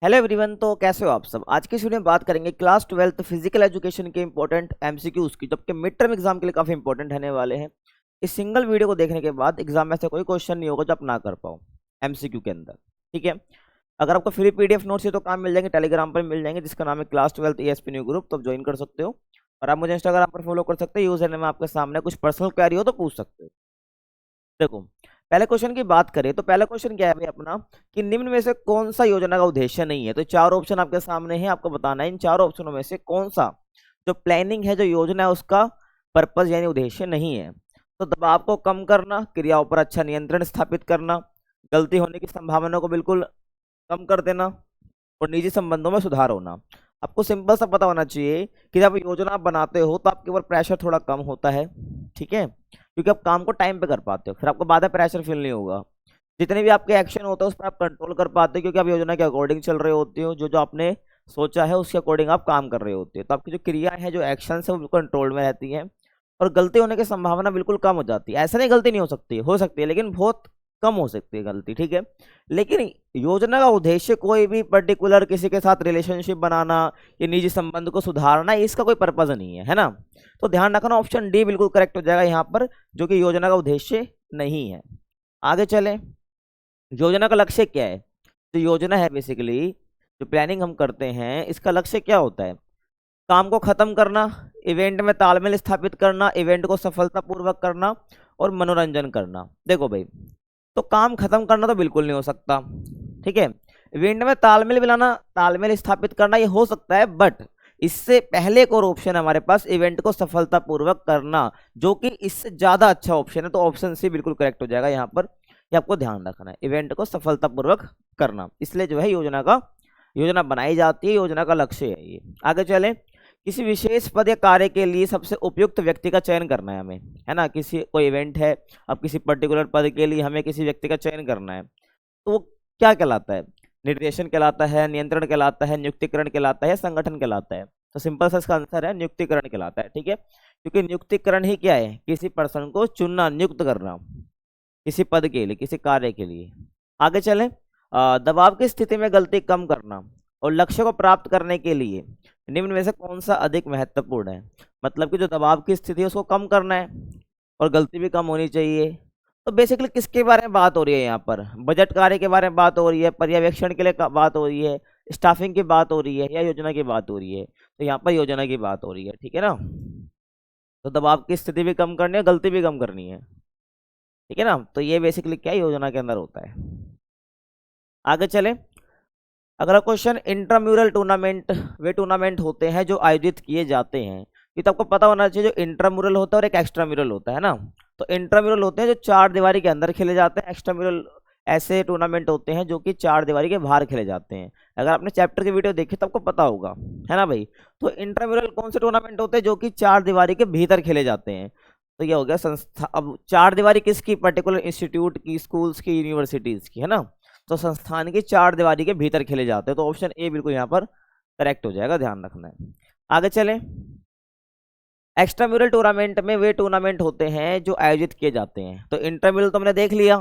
Hello everyone. तो कैसे हो आप सब। आज की इस वीडियो में बात करेंगे क्लास 12 फिजिकल एजुकेशन के इंपॉर्टेंट एमसीक्यूज की, जबकि मिड टर्म एग्जाम के लिए काफी इंपॉर्टेंट रहने वाले हैं। इस सिंगल वीडियो को देखने के बाद एग्जाम में से कोई क्वेश्चन नहीं होगा जो आप ना कर पाओ एमसीक्यू के अंदर। ठीक है। अगर आपको फ्री पीडीएफ नोट्स है तो काम मिल जाएंगे, टेलीग्राम पर मिल जाएंगे, जिसका नाम है क्लास 12 ESP न्यू ग्रुप। तो आप ज्वाइन कर सकते हो और आप मुझे इंस्टाग्राम पर फॉलो कर सकते हो। यूजर नेम आपके सामने, कुछ पर्सनल क्वेरी हो तो पूछ सकते हो। देखो, पहले क्वेश्चन की बात करें तो पहला क्वेश्चन क्या है भाई अपना, कि निम्न में से कौन सा योजना का उद्देश्य नहीं है। तो चार ऑप्शन आपके सामने है, आपको बताना है इन चार ऑप्शनों में से कौन सा जो प्लानिंग है, जो योजना है, उसका पर्पज यानी उद्देश्य नहीं है। तो दबाव को कम करना, क्रियाओं पर अच्छा नियंत्रण स्थापित करना, गलती होने की संभावना को बिल्कुल कम कर देना और निजी संबंधों में सुधार होना। आपको सिंपल सा पता होना चाहिए कि जब योजना आप बनाते हो तो आपके ऊपर प्रेशर थोड़ा कम होता है। ठीक है, क्योंकि आप काम को टाइम पे कर पाते हो, फिर आपको बाद में प्रेशर फील नहीं होगा। जितने भी आपके एक्शन होते हैं उस पर आप कंट्रोल कर पाते हो, क्योंकि आप योजना के अकॉर्डिंग चल रहे होते हो। जो जो आपने सोचा है उसके अकॉर्डिंग आप काम कर रहे होते हो, तो आपकी जो क्रिया है, जो एक्शन है, वो कंट्रोल में रहती है और गलती होने की संभावना बिल्कुल कम हो जाती है। ऐसा नहीं गलती नहीं हो सकती है, लेकिन बहुत कम हो सकती है गलती। ठीक है, लेकिन योजना का उद्देश्य कोई भी पर्टिकुलर किसी के साथ रिलेशनशिप बनाना या निजी संबंध को सुधारना, इसका कोई पर्पज नहीं है, है ना। तो ध्यान रखना, ऑप्शन डी बिल्कुल करेक्ट हो जाएगा यहाँ पर, जो कि योजना का उद्देश्य नहीं है। आगे चलें, योजना का लक्ष्य क्या है। तो योजना है बेसिकली, जो प्लानिंग हम करते हैं, इसका लक्ष्य क्या होता है। काम को खत्म करना, इवेंट में तालमेल स्थापित करना, इवेंट को सफलतापूर्वक करना और मनोरंजन करना। देखो भाई, तो काम खत्म करना तो बिल्कुल नहीं हो सकता। ठीक है, इवेंट में तालमेल मिलाना, तालमेल स्थापित करना, ये हो सकता है, बट इससे पहले एक और ऑप्शन है हमारे पास, इवेंट को सफलतापूर्वक करना, जो कि इससे ज्यादा अच्छा ऑप्शन है। तो ऑप्शन सी बिल्कुल करेक्ट हो जाएगा यहाँ पर। ये आपको ध्यान रखना है, इवेंट को सफलतापूर्वक करना, इसलिए जो है योजना बनाई जाती है, योजना का लक्ष्य है ये। आगे चले, किसी विशेष पद या कार्य के लिए सबसे उपयुक्त व्यक्ति का चयन करना है हमें, है ना। किसी कोई इवेंट है, अब किसी पर्टिकुलर पद के लिए हमें किसी व्यक्ति का चयन करना है, तो वो क्या कहलाता है। निर्देशन कहलाता है, नियंत्रण कहलाता है, नियुक्तिकरण कहलाता है, संगठन कहलाता है। तो सिंपल सा इसका आंसर है नियुक्तिकरण कहलाता है। ठीक है, क्योंकि नियुक्तिकरण ही क्या है, किसी पर्सन को चुनना, नियुक्त करना किसी पद के लिए, किसी कार्य के लिए। आगे चलें, दबाव की स्थिति में गलती कम करना और लक्ष्य को प्राप्त करने के लिए निम्न में से कौन सा अधिक महत्वपूर्ण है। मतलब कि जो दबाव की स्थिति है उसको कम करना है और गलती भी कम होनी चाहिए। तो बेसिकली किसके बारे में बात हो रही है यहाँ पर, बजट कार्य के बारे में बात हो रही है, पर्यवेक्षण के लिए बात हो रही है, स्टाफिंग की बात हो रही है, या योजना की बात हो रही है। तो यहाँ पर योजना की बात हो रही है। ठीक है ना, तो दबाव की स्थिति भी कम करनी है, गलती भी कम करनी है। ठीक है ना, तो ये बेसिकली क्या योजना के अंदर होता है। आगे चले, अगला क्वेश्चन, इंट्राम्यूरल टूर्नामेंट वे टूर्नामेंट होते हैं जो आयोजित किए जाते हैं। ये तो आपको पता होना चाहिए, जो इंट्राम्यूरल होता है और एक एक्स्ट्राम्यूरल होता है ना। तो इंट्राम्यूरल होते हैं जो चार दीवारी के अंदर खेले जाते हैं, एक्स्ट्राम्यूरल ऐसे टूर्नामेंट होते हैं जो कि चार दीवारी के बाहर खेले जाते हैं। अगर आपने चैप्टर की वीडियो देखी तो आपको पता होगा, है ना भाई। तो इंट्राम्यूरल कौन से टूर्नामेंट होते हैं, जो कि चार दीवारी के भीतर खेले जाते हैं। तो ये हो गया संस्था। अब चार दीवारी किसकी, पर्टिकुलर इंस्टीट्यूट की, स्कूल्स की, यूनिवर्सिटीज की, है ना। तो संस्थान की चार दीवारी के भीतर खेले जाते हैं। तो ऑप्शन ए बिल्कुल यहाँ पर करेक्ट हो जाएगा, ध्यान रखना है। आगे चलें, एक्स्ट्राम्यूरल टूर्नामेंट में वे टूर्नामेंट होते हैं जो आयोजित किए जाते हैं। तो इंटरम्यूरल तो हमने देख लिया,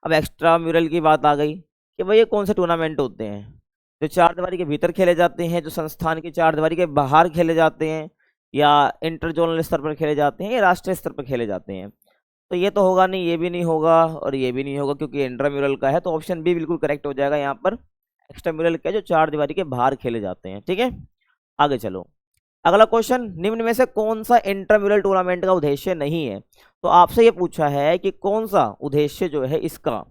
अब एक्स्ट्राम्यूरल की बात आ गई कि भाई ये कौन से टूर्नामेंट होते हैं, जो चार दीवारी के भीतर खेले जाते हैं, जो संस्थान की चार दीवारी के बाहर खेले जाते हैं, या इंटर जोनल स्तर पर खेले जाते हैं, या राष्ट्रीय स्तर पर खेले जाते हैं। तो ये तो होगा नहीं, ये भी नहीं होगा और ये भी नहीं होगा, क्योंकि इंट्राम्यूरल का है। तो ऑप्शन बी बिल्कुल करेक्ट हो जाएगा यहाँ पर, एक्स्ट्राम्यूरल का जो चार दीवारी के बाहर खेले जाते हैं। ठीक है, आगे चलो, अगला क्वेश्चन, निम्न में से कौन सा इंट्राम्यूरल टूर्नामेंट का उद्देश्य नहीं है। तो आपसे ये पूछा है कि कौन सा उद्देश्य जो है इसका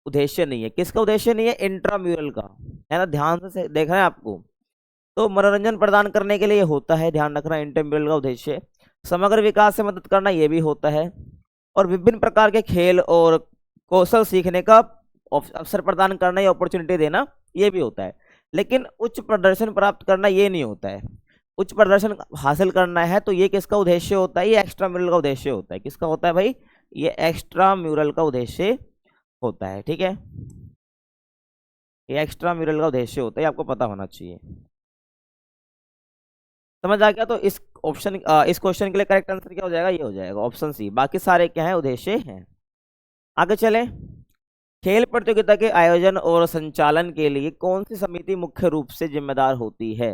उद्देश्य नहीं है। किसका उद्देश्य नहीं है, इंट्राम्यूरल का, है ना। ध्यान से देखना है आपको। तो मनोरंजन प्रदान करने के लिए होता है, ध्यान रखना, इंट्राम्यूरल का उद्देश्य। समग्र विकास से मदद करना, ये भी होता है। और विभिन्न प्रकार के खेल और कौशल सीखने का अवसर प्रदान करना या अपॉर्चुनिटी देना, ये भी होता है। लेकिन उच्च प्रदर्शन प्राप्त करना ये नहीं होता है। उच्च प्रदर्शन हासिल करना है तो ये किसका उद्देश्य होता है, ये एक्स्ट्रा म्यूरल का उद्देश्य होता है। किसका होता है भाई, ये एक्स्ट्रा म्यूरल का उद्देश्य होता है। ठीक है, ये एक्स्ट्रा म्यूरल का उद्देश्य होता है, आपको पता होना चाहिए। समझ आ गया। तो इस क्वेश्चन के लिए करेक्ट आंसर क्या हो जाएगा, ये हो जाएगा ऑप्शन सी। बाकी सारे क्या है, उद्देश्य हैं। आगे चले, खेल प्रतियोगिता के आयोजन और संचालन के लिए कौन सी समिति मुख्य रूप से जिम्मेदार होती है?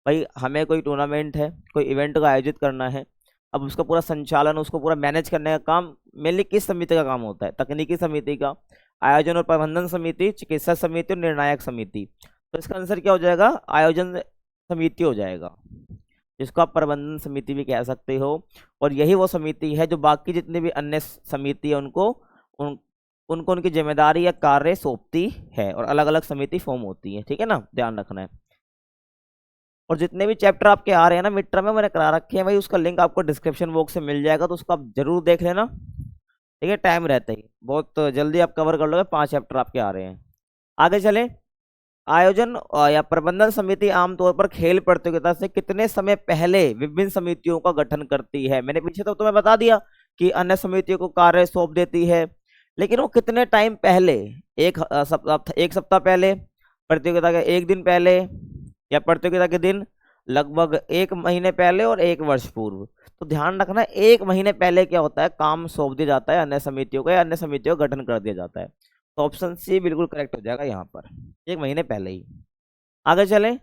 भाई हमें कोई टूर्नामेंट है, कोई इवेंट का आयोजित करना है, अब उसका पूरा संचालन, उसको पूरा मैनेज करने का काम मेनली किस समिति का काम होता है? तकनीकी समिति का, आयोजन और प्रबंधन समिति, चिकित्सा समिति और निर्णायक समिति। तो इसका आंसर क्या हो जाएगा? आयोजन समिति हो जाएगा, जिसको आप प्रबंधन समिति भी कह सकते हो। और यही वो समिति है जो बाकी जितनी भी अन्य समिति है उनको उनकी जिम्मेदारी या कार्य सौंपती है, और अलग अलग समिति फॉर्म होती है। ठीक है ना, ध्यान रखना है। और जितने भी चैप्टर आपके आ रहे हैं ना मिड टर्म में, मैंने करा रखे हैं भाई, उसका लिंक आपको डिस्क्रिप्शन बॉक्स से मिल जाएगा, तो उसको आप जरूर देख लेना। ठीक है, टाइम रहता ही बहुत जल्दी आप कवर कर लोगे, 5 चैप्टर आपके आ रहे हैं। आगे चले। आयोजन या प्रबंधन समिति आमतौर पर खेल प्रतियोगिता से कितने समय पहले विभिन्न समितियों का गठन करती है? मैंने पीछे तो तुम्हें बता दिया कि अन्य समितियों को कार्य सौंप देती है, लेकिन वो कितने टाइम पहले? एक सप्ताह पहले, प्रतियोगिता के 1 दिन पहले, या प्रतियोगिता के दिन लगभग 1 महीने पहले, और 1 वर्ष पूर्व। तो ध्यान रखना, 1 महीने पहले क्या होता है? काम सौंप दिया जाता है अन्य समितियों को, या अन्य समितियों का गठन कर दिया जाता है। तो ऑप्शन सी बिल्कुल करेक्ट हो जाएगा यहाँ पर, 1 महीने पहले ही। आगे चले।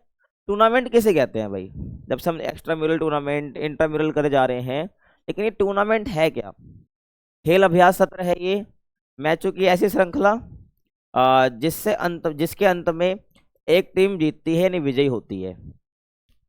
टूर्नामेंट किसे कहते हैं भाई? जब से हम एक्स्ट्रा म्यूरल टूर्नामेंट, इंट्राम्यूरल करे जा रहे हैं, लेकिन ये टूर्नामेंट है क्या? खेल अभ्यास सत्र है ये, मैचों की ऐसी श्रृंखला जिसके अंत में एक टीम जीतती है यानी विजयी होती है।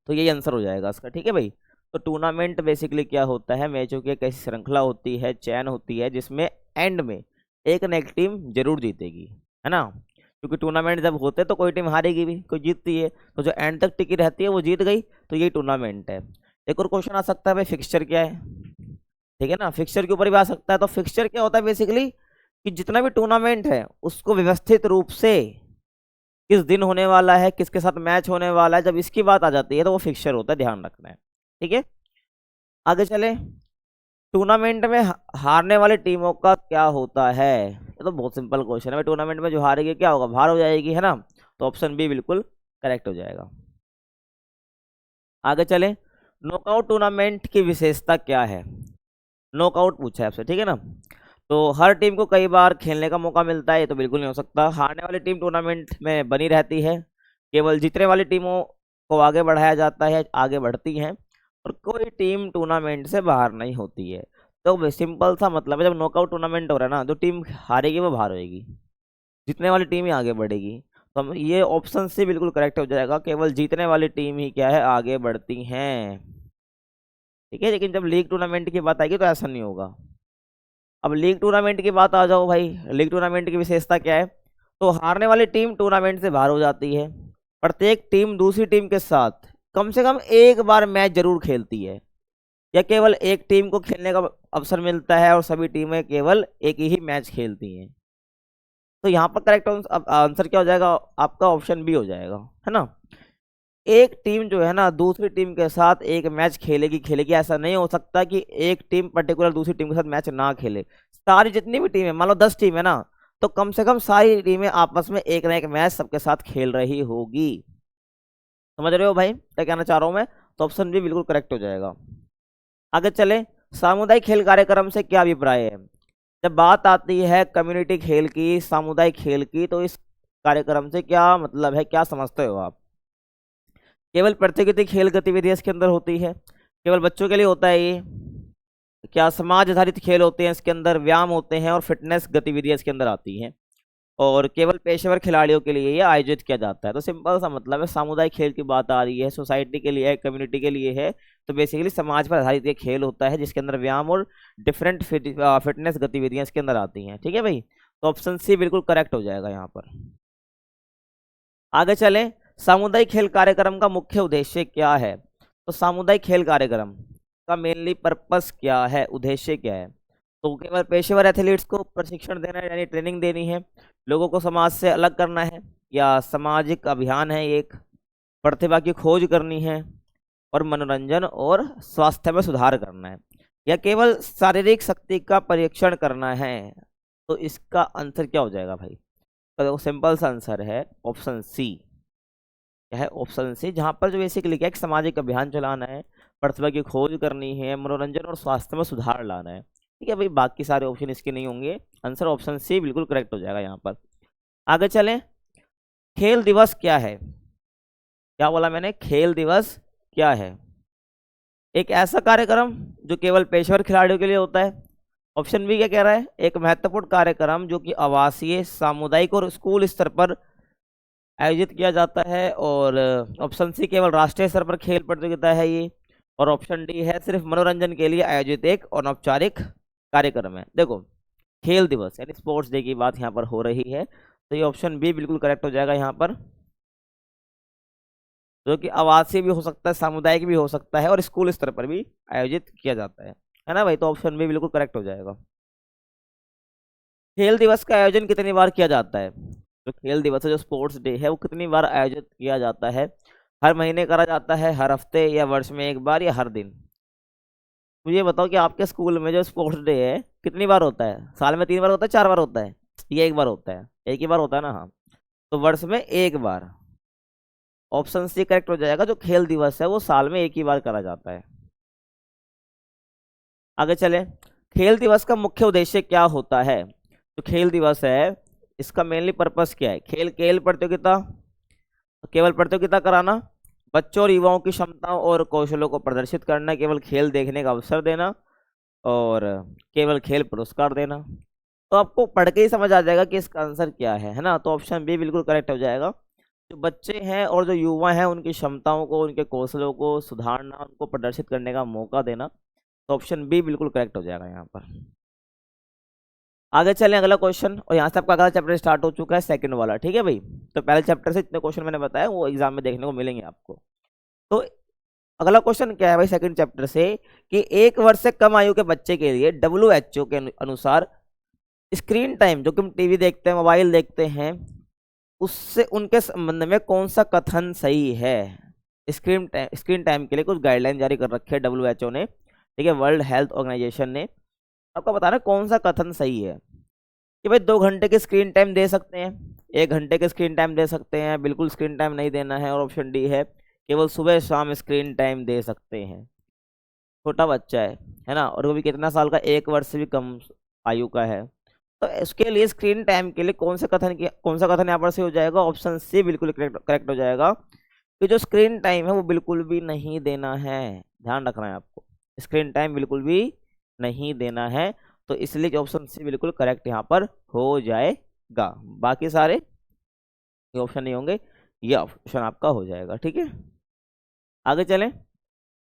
तो यही आंसर हो जाएगा इसका। ठीक है भाई, तो टूर्नामेंट बेसिकली क्या होता है? मैचों की एक ऐसी श्रृंखला होती है, चैन होती है, जिसमें एंड में एक न एक टीम जरूर जीतेगी, है ना। क्योंकि टूर्नामेंट जब होते हैं तो कोई टीम हारेगी भी, कोई जीतती है, तो जो एंड तक टिकी रहती है वो जीत गई, तो यही टूर्नामेंट है। एक और क्वेश्चन आ सकता है भाई, फिक्सचर क्या है? ठीक है ना, फिक्सचर के ऊपर भी आ सकता है। तो फिक्सचर क्या होता है बेसिकली? कि जितना भी टूर्नामेंट है उसको व्यवस्थित रूप से किस दिन होने वाला है, किसके साथ मैच होने वाला है, जब इसकी बात आ जाती है तो वो फिक्सचर होता है, ध्यान रखना है। ठीक है, आगे चले। टूर्नामेंट में हारने वाली टीमों का क्या होता है? ये तो बहुत सिंपल क्वेश्चन है भाई। टूर्नामेंट में जो हारेगी क्या होगा? बाहर हो जाएगी, है ना। तो ऑप्शन बी बिल्कुल करेक्ट हो जाएगा। आगे चले। नॉकआउट टूर्नामेंट की विशेषता क्या है? नॉकआउट पूछा है आपसे, ठीक है ना। तो हर टीम को कई बार खेलने का मौका मिलता है, ये तो बिल्कुल नहीं हो सकता। हारने वाली टीम टूर्नामेंट में बनी रहती है, केवल जीतने वाली टीमों को आगे बढ़ाया जाता है, आगे बढ़ती हैं, और कोई टीम टूर्नामेंट से बाहर नहीं होती है। तो सिंपल सा मतलब है, जब नॉकआउट टूर्नामेंट हो रहा है ना, जो टीम हारेगी वो बाहर होएगी, जीतने वाली टीम ही आगे बढ़ेगी। तो हम ये ऑप्शन से बिल्कुल करेक्ट हो जाएगा, केवल जीतने वाली टीम ही क्या है? आगे बढ़ती हैं। ठीक है, लेकिन जब लीग टूर्नामेंट की बात आएगी तो ऐसा नहीं होगा। अब लीग टूर्नामेंट की बात आ जाओ भाई, लीग टूर्नामेंट की विशेषता क्या है? तो हारने वाली टीम टूर्नामेंट से बाहर हो जाती है, प्रत्येक टीम दूसरी टीम के साथ कम से कम एक बार मैच जरूर खेलती है, या केवल एक टीम को खेलने का अवसर मिलता है और सभी टीमें केवल एक ही मैच खेलती हैं। तो यहाँ पर करेक्ट आंसर क्या हो जाएगा? आपका ऑप्शन बी हो जाएगा, है ना। एक टीम जो है ना दूसरी टीम के साथ एक मैच खेलेगी, ऐसा नहीं हो सकता कि एक टीम पर्टिकुलर दूसरी टीम के साथ मैच ना खेले। सारी जितनी भी टीम है, मान लो 10 टीम है ना, तो कम से कम सारी टीमें आपस में एक ना एक मैच सबके साथ खेल रही होगी। समझ रहे हो भाई क्या कहना चाह रहा हूं मैं? तो ऑप्शन बी बिल्कुल करेक्ट हो जाएगा। आगे चले। सामुदायिक खेल कार्यक्रम से क्या अभिप्राय है? जब बात आती है कम्युनिटी खेल की, सामुदायिक खेल की, तो इस कार्यक्रम से क्या मतलब है, क्या समझते हो आप? केवल प्रतियोगिता खेल गतिविधि इसके अंदर होती है, केवल बच्चों के लिए होता है ये? क्या समाज आधारित खेल होते हैं इसके अंदर, व्यायाम होते हैं और फिटनेस गतिविधियां इसके अंदर आती हैं, और केवल पेशेवर खिलाड़ियों के लिए ये आयोजित किया जाता है? तो सिंपल सा मतलब है, सामुदायिक खेल की बात आ रही है, सोसाइटी के लिए है, कम्युनिटी के लिए है, तो बेसिकली समाज पर आधारित ये खेल होता है, जिसके अंदर व्यायाम और डिफरेंट फिटनेस गतिविधियां इसके अंदर आती हैं। ठीक है भाई, तो ऑप्शन सी बिल्कुल करेक्ट हो जाएगा यहाँ पर। आगे चलें। सामुदायिक खेल कार्यक्रम का मुख्य उद्देश्य क्या है? तो सामुदायिक खेल कार्यक्रम का मेनली पर्पस क्या है, उद्देश्य क्या है? तो केवल पेशेवर एथलीट्स को प्रशिक्षण देना है, यानी ट्रेनिंग देनी है, लोगों को समाज से अलग करना है, या सामाजिक अभियान है एक, प्रतिभा की खोज करनी है, और मनोरंजन और स्वास्थ्य में सुधार करना है, या केवल शारीरिक शक्ति का परीक्षण करना है? तो इसका आंसर क्या हो जाएगा भाई? तो सिंपल सा आंसर है ऑप्शन सी। क्या है? ऑप्शन सी, जहां पर जो बेसिकली क्या है, सामाजिक अभियान चलाना है, प्रतिभा की खोज करनी है, मनोरंजन और स्वास्थ्य में सुधार लाना है। ठीक है भाई, बाकी सारे ऑप्शन इसके नहीं होंगे, आंसर ऑप्शन सी बिल्कुल करेक्ट हो जाएगा यहाँ पर। आगे चलें, खेल दिवस क्या है? क्या बोला मैंने? खेल दिवस क्या है? एक ऐसा कार्यक्रम जो केवल पेशेवर खिलाड़ियों के लिए होता है। ऑप्शन बी क्या कह रहा है? एक महत्वपूर्ण कार्यक्रम जो कि आवासीय, सामुदायिक और स्कूल स्तर पर आयोजित किया जाता है। और ऑप्शन सी केवल राष्ट्रीय स्तर पर खेल प्रतियोगिता है ये। और ऑप्शन डी है सिर्फ मनोरंजन के लिए आयोजित एक अनौपचारिक कार्यक्रम है। देखो, खेल दिवस यानी स्पोर्ट्स डे की बात यहाँ पर हो रही है, तो ये ऑप्शन बी बिल्कुल करेक्ट हो जाएगा यहाँ पर, जो कि आवासीय भी हो सकता है, सामुदायिक भी हो सकता है और स्कूल स्तर पर भी आयोजित किया जाता है ना भाई? तो ऑप्शन बी बिल्कुल करेक्ट हो जाएगा। खेल दिवस का आयोजन कितनी बार किया जाता है? जो खेल दिवस है, जो स्पोर्ट्स डे है, वो कितनी बार आयोजित किया जाता है? हर महीने करा जाता है, हर हफ्ते, या वर्ष में एक बार, या हर दिन? मुझे बताओ कि आपके स्कूल में जो स्पोर्ट्स डे है कितनी बार होता है? साल में 3 बार होता है, 4 बार होता है? ये एक बार होता है, एक ही बार होता है ना? हाँ, तो वर्ष में एक बार। ऑप्शन सी करेक्ट हो जाएगा, जो खेल दिवस है वो साल में एक ही बार करा जाता है। आगे चले, खेल दिवस का मुख्य उद्देश्य क्या होता है? जो खेल दिवस है इसका मेनली पर्पस क्या है? खेल खेल प्रतियोगिता, केवल प्रतियोगिता कराना, बच्चों और युवाओं की क्षमताओं और कौशलों को प्रदर्शित करना, केवल खेल देखने का अवसर देना, और केवल खेल पुरस्कार देना। तो आपको पढ़ के ही समझ आ जाएगा कि इसका आंसर क्या है ना? तो ऑप्शन बी बिल्कुल करेक्ट हो जाएगा। जो बच्चे हैं और जो युवा हैं उनकी क्षमताओं को, उनके कौशलों को सुधारना, उनको प्रदर्शित करने का मौका देना। तो ऑप्शन बी बिल्कुल करेक्ट हो जाएगा यहाँ पर। आगे चलें, अगला क्वेश्चन, और यहाँ से आपका अगला चैप्टर स्टार्ट हो चुका है, सेकंड वाला। ठीक है भाई, तो पहले चैप्टर से इतने क्वेश्चन मैंने बताया वो एग्जाम में देखने को मिलेंगे आपको। तो अगला क्वेश्चन क्या है भाई सेकंड चैप्टर से, कि 1 वर्ष से कम आयु के बच्चे के लिए WHO के अनुसार स्क्रीन टाइम, जो कि हम टीवी देखते हैं, मोबाइल देखते हैं, उससे उनके संबंध में कौन सा कथन सही है? स्क्रीन टाइम के लिए कुछ गाइडलाइन जारी कर रखे है WHO ने, ठीक है, वर्ल्ड हेल्थ ऑर्गेनाइजेशन ने। आपको बताना कौन सा कथन सही है, कि भाई 2 घंटे के स्क्रीन टाइम दे सकते हैं, 1 घंटे के स्क्रीन टाइम दे सकते हैं, बिल्कुल स्क्रीन टाइम नहीं देना है, और ऑप्शन डी है केवल सुबह शाम स्क्रीन टाइम दे सकते हैं। छोटा बच्चा है ना, और वो भी कितना साल का? 1 वर्ष से भी कम आयु का है। तो इसके लिए स्क्रीन टाइम के लिए कौन सा कथन यहाँ पर से हो जाएगा? ऑप्शन सी बिल्कुल करेक्ट हो जाएगा, कि जो स्क्रीन टाइम है वो बिल्कुल भी नहीं देना है। ध्यान रखना है आपको, स्क्रीन टाइम बिल्कुल भी नहीं देना है। तो इसलिए ऑप्शन सी बिल्कुल करेक्ट यहाँ पर हो जाएगा। बाकी सारे ये ऑप्शन नहीं होंगे, ये ऑप्शन आपका हो जाएगा। ठीक है, आगे चलें।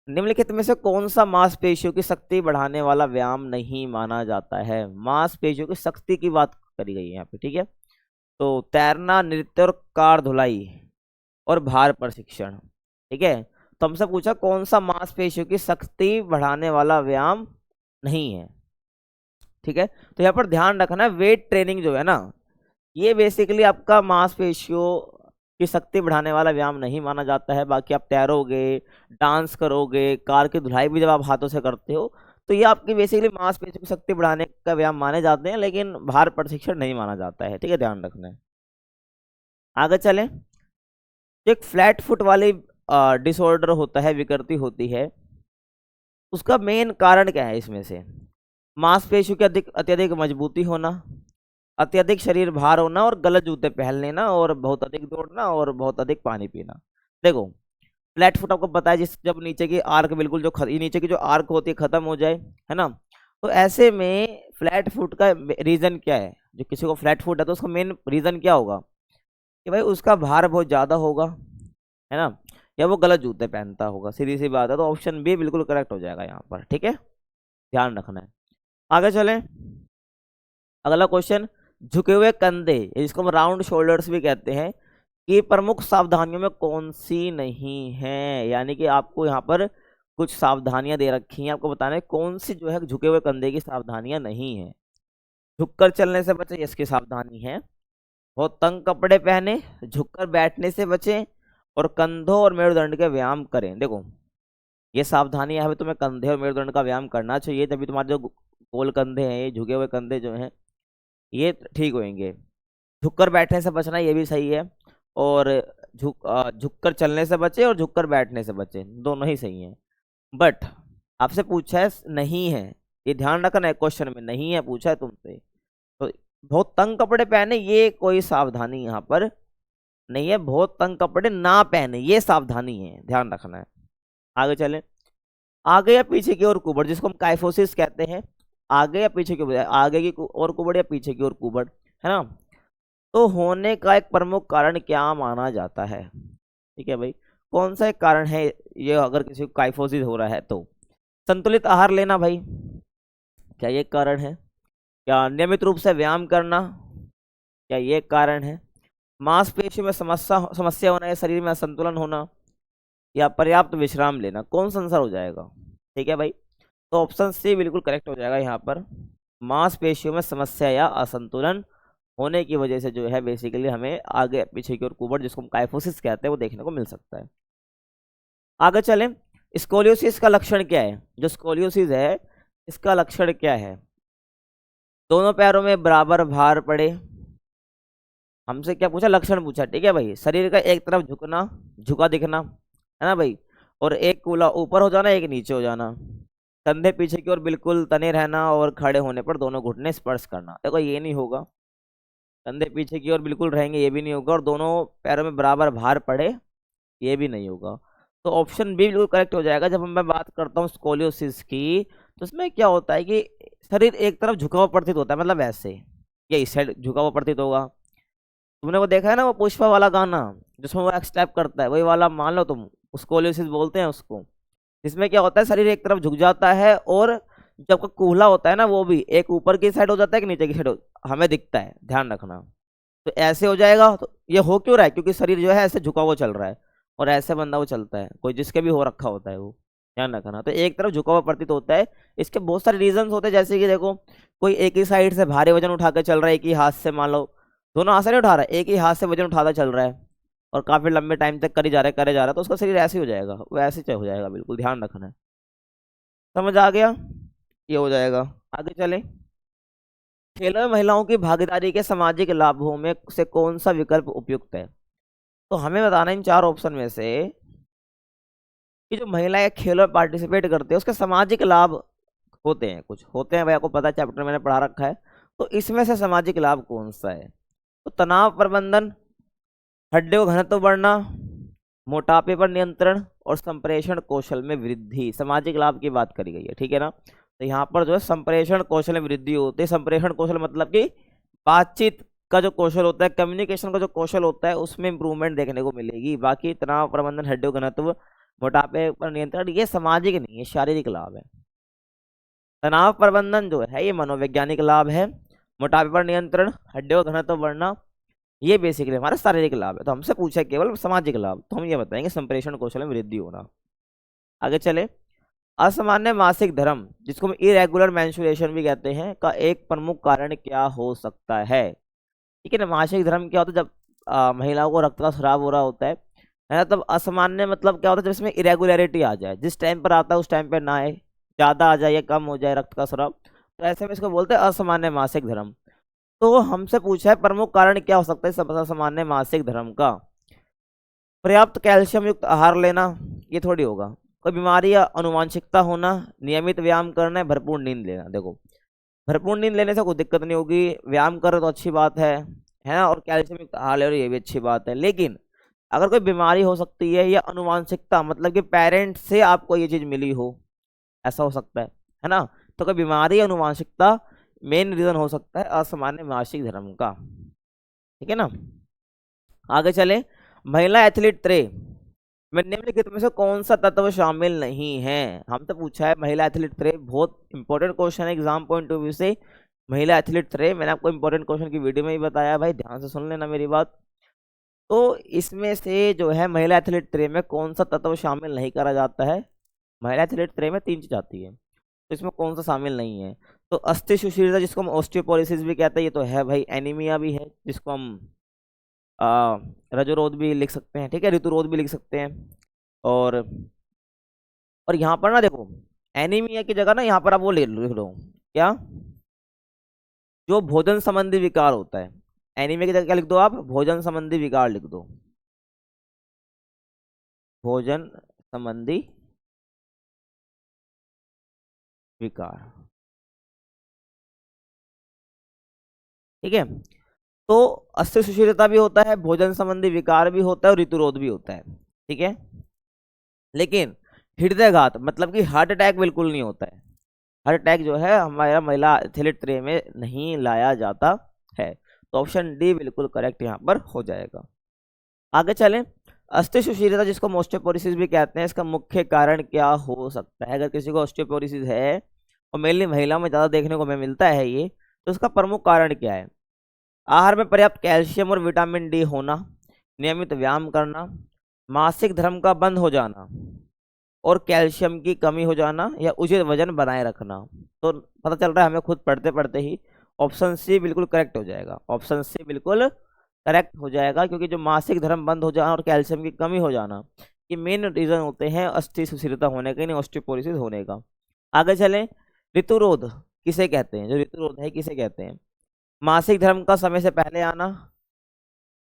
निम्नलिखित में से कौन सा मांसपेशियों की शक्ति बढ़ाने वाला व्यायाम नहीं माना जाता है? मांसपेशियों की शक्ति की बात करी गई है यहाँ पे। ठीक है, तो तैरना, नृत्य और कार धुलाई, और भार प्रशिक्षण। ठीक है, तो हमसे पूछा कौन सा मांसपेशियों की शक्ति बढ़ाने वाला व्यायाम नहीं है। ठीक है, तो यहाँ पर ध्यान रखना है, वेट ट्रेनिंग जो है ना, ये बेसिकली आपका मांसपेशियों की शक्ति बढ़ाने वाला व्यायाम नहीं माना जाता है। बाकी आप तैरोगे, डांस करोगे, कार की धुलाई भी जब आप हाथों से करते हो, तो ये आपकी बेसिकली मांसपेशियों की शक्ति बढ़ाने का व्यायाम माने जाते हैं, लेकिन भार प्रशिक्षण नहीं माना जाता है। ठीक है, ध्यान रखना है। आगे चलें, एक फ्लैट फुट वाली डिसऑर्डर होता है, विकृति होती है, उसका मेन कारण क्या है? इसमें से मांसपेशियों की अत्यधिक मजबूती होना, अत्यधिक शरीर भार होना, और गलत जूते पहन लेना, और बहुत अधिक दौड़ना, और बहुत अधिक पानी पीना। देखो, फ्लैट फुट आपको पता है, जिस जब नीचे की आर्क बिल्कुल नीचे की जो आर्क होती है खत्म हो जाए, है ना, तो ऐसे में फ्लैट फुट का रीजन क्या है? जो किसी को फ्लैट फुट है तो उसका मेन रीजन क्या होगा? कि भाई उसका भार बहुत ज्यादा होगा, है ना, या वो गलत जूते पहनता होगा, सीधी सी बात है। तो ऑप्शन बी बिल्कुल करेक्ट हो जाएगा यहाँ पर। ठीक है, ध्यान रखना है। आगे चलें, अगला क्वेश्चन, झुके हुए कंधे, जिसको हम राउंड शोल्डर्स भी कहते हैं, ये प्रमुख सावधानियों में कौन सी नहीं है? यानी कि आपको यहाँ पर कुछ सावधानियां दे रखी हैं, आपको बताना है कौन सी जो है झुके हुए कंधे की सावधानियां नहीं है। झुककर चलने से बचे, इसकी सावधानी है। बहुत तंग कपड़े पहने, झुककर बैठने से बचें, और कंधों और मेरुदंड के व्यायाम करें। देखो, ये सावधानी है, तुम्हें कंधे और मेरुदंड का व्यायाम करना चाहिए, तभी तुम्हारे जो गोल कंधे हैं, ये झुके हुए कंधे जो हैं, ये ठीक होंगे। झुककर बैठने से बचना, ये भी सही है, और झुककर चलने से बचे और झुककर बैठने से बचे, दोनों ही सही हैं। बट आपसे पूछा है नहीं है, ये ध्यान रखना है, क्वेश्चन में नहीं है, पूछा है तुमसे। तो बहुत तंग कपड़े पहने, ये कोई सावधानी यहाँ पर नहीं है। बहुत तंग कपड़े ना पहने, ये सावधानी है, ध्यान रखना है। आगे चले, आगे या पीछे की ओर कुबड़, जिसको हम काइफोसिस कहते हैं। आगे या पीछे की ओर, आगे की और कुबड़ या पीछे की ओर कुबड़, है ना। तो होने का एक प्रमुख कारण क्या माना जाता है? ठीक है भाई, कौन सा एक कारण है ये, अगर किसी को काइफोसिस हो रहा है तो? संतुलित आहार लेना भाई, क्या ये कारण है? क्या नियमित रूप से व्यायाम करना, क्या ये कारण है? मांसपेशियों में समस्या होना या शरीर में असंतुलन होना, या पर्याप्त विश्राम लेना, कौन सा आंसर हो जाएगा? ठीक है भाई, तो ऑप्शन सी बिल्कुल करेक्ट हो जाएगा यहाँ पर। मांसपेशियों में समस्या या असंतुलन होने की वजह से जो है बेसिकली हमें आगे पीछे की ओर कुबड़, जिसको हम काइफोसिस कहते हैं, वो देखने को मिल सकता है। आगे चलें, स्कोलियोसिस का लक्षण क्या है? जो स्कोलियोसिस है इसका लक्षण क्या है? दोनों पैरों में बराबर भार पड़े। हमसे क्या पूछा? लक्षण पूछा, ठीक है भाई। शरीर का एक तरफ झुकना, झुका दिखना, है ना भाई। और एक कूला ऊपर हो जाना, एक नीचे हो जाना। कंधे पीछे की ओर बिल्कुल तने रहना, और खड़े होने पर दोनों घुटने स्पर्श करना। देखो ये नहीं होगा, कंधे पीछे की ओर बिल्कुल रहेंगे, ये भी नहीं होगा। और दोनों पैरों में बराबर भार पड़े, ये भी नहीं होगा। तो ऑप्शन बी बिल्कुल करेक्ट हो जाएगा। जब मैं बात करता हूँ स्कोलियोसिस की, तो उसमें क्या होता है कि शरीर एक तरफ झुका हुआ प्रतीत होता है, मतलब ऐसे, ये इस साइड झुका हुआ प्रतीत होगा। तुमने वो देखा है ना, वो पुष्पा वाला गाना जिसमें वो एक्स टाइप करता है, वही वाला मान लो तुम, स्कोलियोसिस बोलते हैं उसको। इसमें क्या होता है, शरीर एक तरफ झुक जाता है, और जब का कूल्हा होता है ना, वो भी एक ऊपर की साइड हो जाता है कि नीचे की साइड हमें दिखता है, ध्यान रखना। तो ऐसे हो जाएगा। तो ये हो क्यों रहा है? क्योंकि शरीर जो है ऐसे झुका हुआ चल रहा है, और ऐसे बंदा वो चलता है, कोई जिसके भी हो रखा होता है वो, ध्यान रखना। तो एक तरफ झुका हुआ प्रतीत होता है। इसके बहुत सारे रीजंस होते हैं, जैसे कि देखो, कोई एक ही साइड से भारी वजन उठा के चल रहा है, एक ही हाथ से, मान लो दोनों हाथ से नहीं उठा रहा है, एक ही हाथ से वजन उठाता चल रहा है, और काफी लंबे टाइम तक करी जा रहा है, करे जा रहा है, तो उसका शरीर ऐसे ही हो जाएगा, वो ऐसे ही हो जाएगा, बिल्कुल ध्यान रखना है। समझ आ गया? ये हो जाएगा। आगे चले, खेलों में महिलाओं की भागीदारी के सामाजिक लाभों में से कौन सा विकल्प उपयुक्त है? तो हमें बताना इन चार ऑप्शन में से कि जो महिलाएं खेलों में पार्टिसिपेट करते हैं उसके सामाजिक लाभ होते हैं, कुछ होते हैं भाई, आपको पता है, चैप्टर मैंने पढ़ा रखा है। तो इसमें से सामाजिक लाभ कौन सा है? तो तनाव प्रबंधन, हड्डियों का घनत्व बढ़ना, मोटापे पर नियंत्रण, और संप्रेषण कौशल में वृद्धि, सामाजिक लाभ की बात करी गई है, ठीक है ना। तो यहाँ पर जो है संप्रेषण कौशल में वृद्धि होती है। संप्रेषण कौशल मतलब कि बातचीत का जो कौशल होता है, कम्युनिकेशन का जो कौशल होता है, उसमें इंप्रूवमेंट देखने को मिलेगी। बाकी तनाव प्रबंधन, हड्डियों का घनत्व, मोटापे पर नियंत्रण, ये सामाजिक नहीं है, शारीरिक लाभ है। तनाव प्रबंधन जो है ये मनोवैज्ञानिक लाभ है। मोटापे पर नियंत्रण, हड्डियों का घनत्व बढ़ना, ये बेसिकली हमारा शारीरिक लाभ है। तो हमसे पूछा केवल सामाजिक लाभ, तो हम ये बताएंगे संप्रेषण कौशल में वृद्धि होना। आगे चले, असामान्य मासिक धर्म, जिसको हम इरेगुलर मेंस्ट्रुएशन भी कहते हैं, का एक प्रमुख कारण क्या हो सकता है? ठीक है ना। मासिक धर्म क्या होता है? जब महिलाओं को रक्त का स्राव हो रहा होता है ना। तब असामान्य मतलब क्या होता है? जब इसमें इरेगुलरिटी आ जाए, जिस टाइम पर आता है उस टाइम पर ना आए, ज्यादा आ जाए या कम हो जाए रक्त का स्राव, तो ऐसे में इसको बोलते हैं असामान्य मासिक धर्म। तो हमसे पूछा है प्रमुख कारण क्या हो सकता है सबसे सामान्य मासिक धर्म का? पर्याप्त कैल्शियम युक्त आहार लेना, ये थोड़ी होगा। कोई बीमारी या अनुवांशिकता होना, नियमित व्यायाम करना, भरपूर नींद लेना। देखो, भरपूर नींद लेने से कोई दिक्कत नहीं होगी, व्यायाम करो तो अच्छी बात है ना, और कैल्शियम युक्त आहार ले रहे हो, ये भी अच्छी बात है। लेकिन अगर कोई बीमारी हो सकती है, या अनुवांशिकता मतलब कि पेरेंट्स से आपको ये चीज मिली हो, ऐसा हो सकता है ना। तो कोई बीमारी, अनुवांशिकता मेन रीजन हो सकता है असामान्य मासिक धर्म का, ठीक है ना। आगे चले, महिला एथलीट त्रे में निम्नलिखित में से कौन सा तत्व शामिल नहीं है? हमसे पूछा है महिला एथलीट त्रे, बहुत इंपॉर्टेंट क्वेश्चन है एग्जाम पॉइंट ऑफ व्यू से। महिला एथलीट त्रे मैंने आपको इंपॉर्टेंट क्वेश्चन की वीडियो में ही बताया भाई, ध्यान से सुन लेना मेरी बात। तो इसमें से जो है महिला एथलीट त्रे में कौन सा तत्व शामिल नहीं करा जाता है? महिला एथलीट त्रे में तीन चीज आती है, तो इसमें कौन सा शामिल नहीं है? तो अस्थि सुशीलता, जिसको हम ऑस्टियोपोरोसिस भी कहते हैं, ये तो है भाई। एनीमिया भी है, जिसको हम रजोरोध भी लिख सकते हैं, ठीक है, ऋतुरोध भी लिख सकते हैं। और यहाँ पर ना देखो, एनीमिया की जगह ना यहाँ पर आप वो लिख लो, क्या, जो भोजन संबंधी विकार होता है। एनीमिया की जगह क्या लिख दो आप? भोजन संबंधी विकार लिख दो, भोजन संबंधी विकार। ठीक है। तो अस्थि सुशीलता भी होता है, भोजन संबंधी विकार भी होता है और ऋतुरोध भी होता है, ठीक है। लेकिन हृदयघात मतलब कि हार्ट अटैक बिल्कुल नहीं होता है। हार्ट अटैक जो है हमारा महिला एथलीट ट्रे में नहीं लाया जाता है। तो ऑप्शन डी बिल्कुल करेक्ट यहाँ पर हो जाएगा। आगे चलें। अस्थि सुशीलता जिसको ऑस्टियोपोरोसिस भी कहते हैं, इसका मुख्य कारण क्या हो सकता है? अगर किसी को ऑस्टियोपोरोसिस है और मेनली महिला में ज़्यादा देखने को हमें मिलता है ये, तो उसका प्रमुख कारण क्या है? आहार में पर्याप्त कैल्शियम और विटामिन डी होना, नियमित व्यायाम करना, मासिक धर्म का बंद हो जाना और कैल्शियम की कमी हो जाना या उचित वजन बनाए रखना। तो पता चल रहा है हमें खुद पढ़ते पढ़ते ही ऑप्शन सी बिल्कुल करेक्ट हो जाएगा। ऑप्शन सी बिल्कुल करेक्ट हो जाएगा, क्योंकि जो मासिक धर्म बंद हो जाना और कैल्शियम की कमी हो जाना ये मेन रीजन होते हैं अस्थि सुशीलता होने का, नहीं ऑस्टियोपोरोसिस होने का। आगे चलें। ऋतुरोध किसे कहते हैं? जो ऋतुरोध है किसे कहते हैं? मासिक धर्म का समय से पहले आना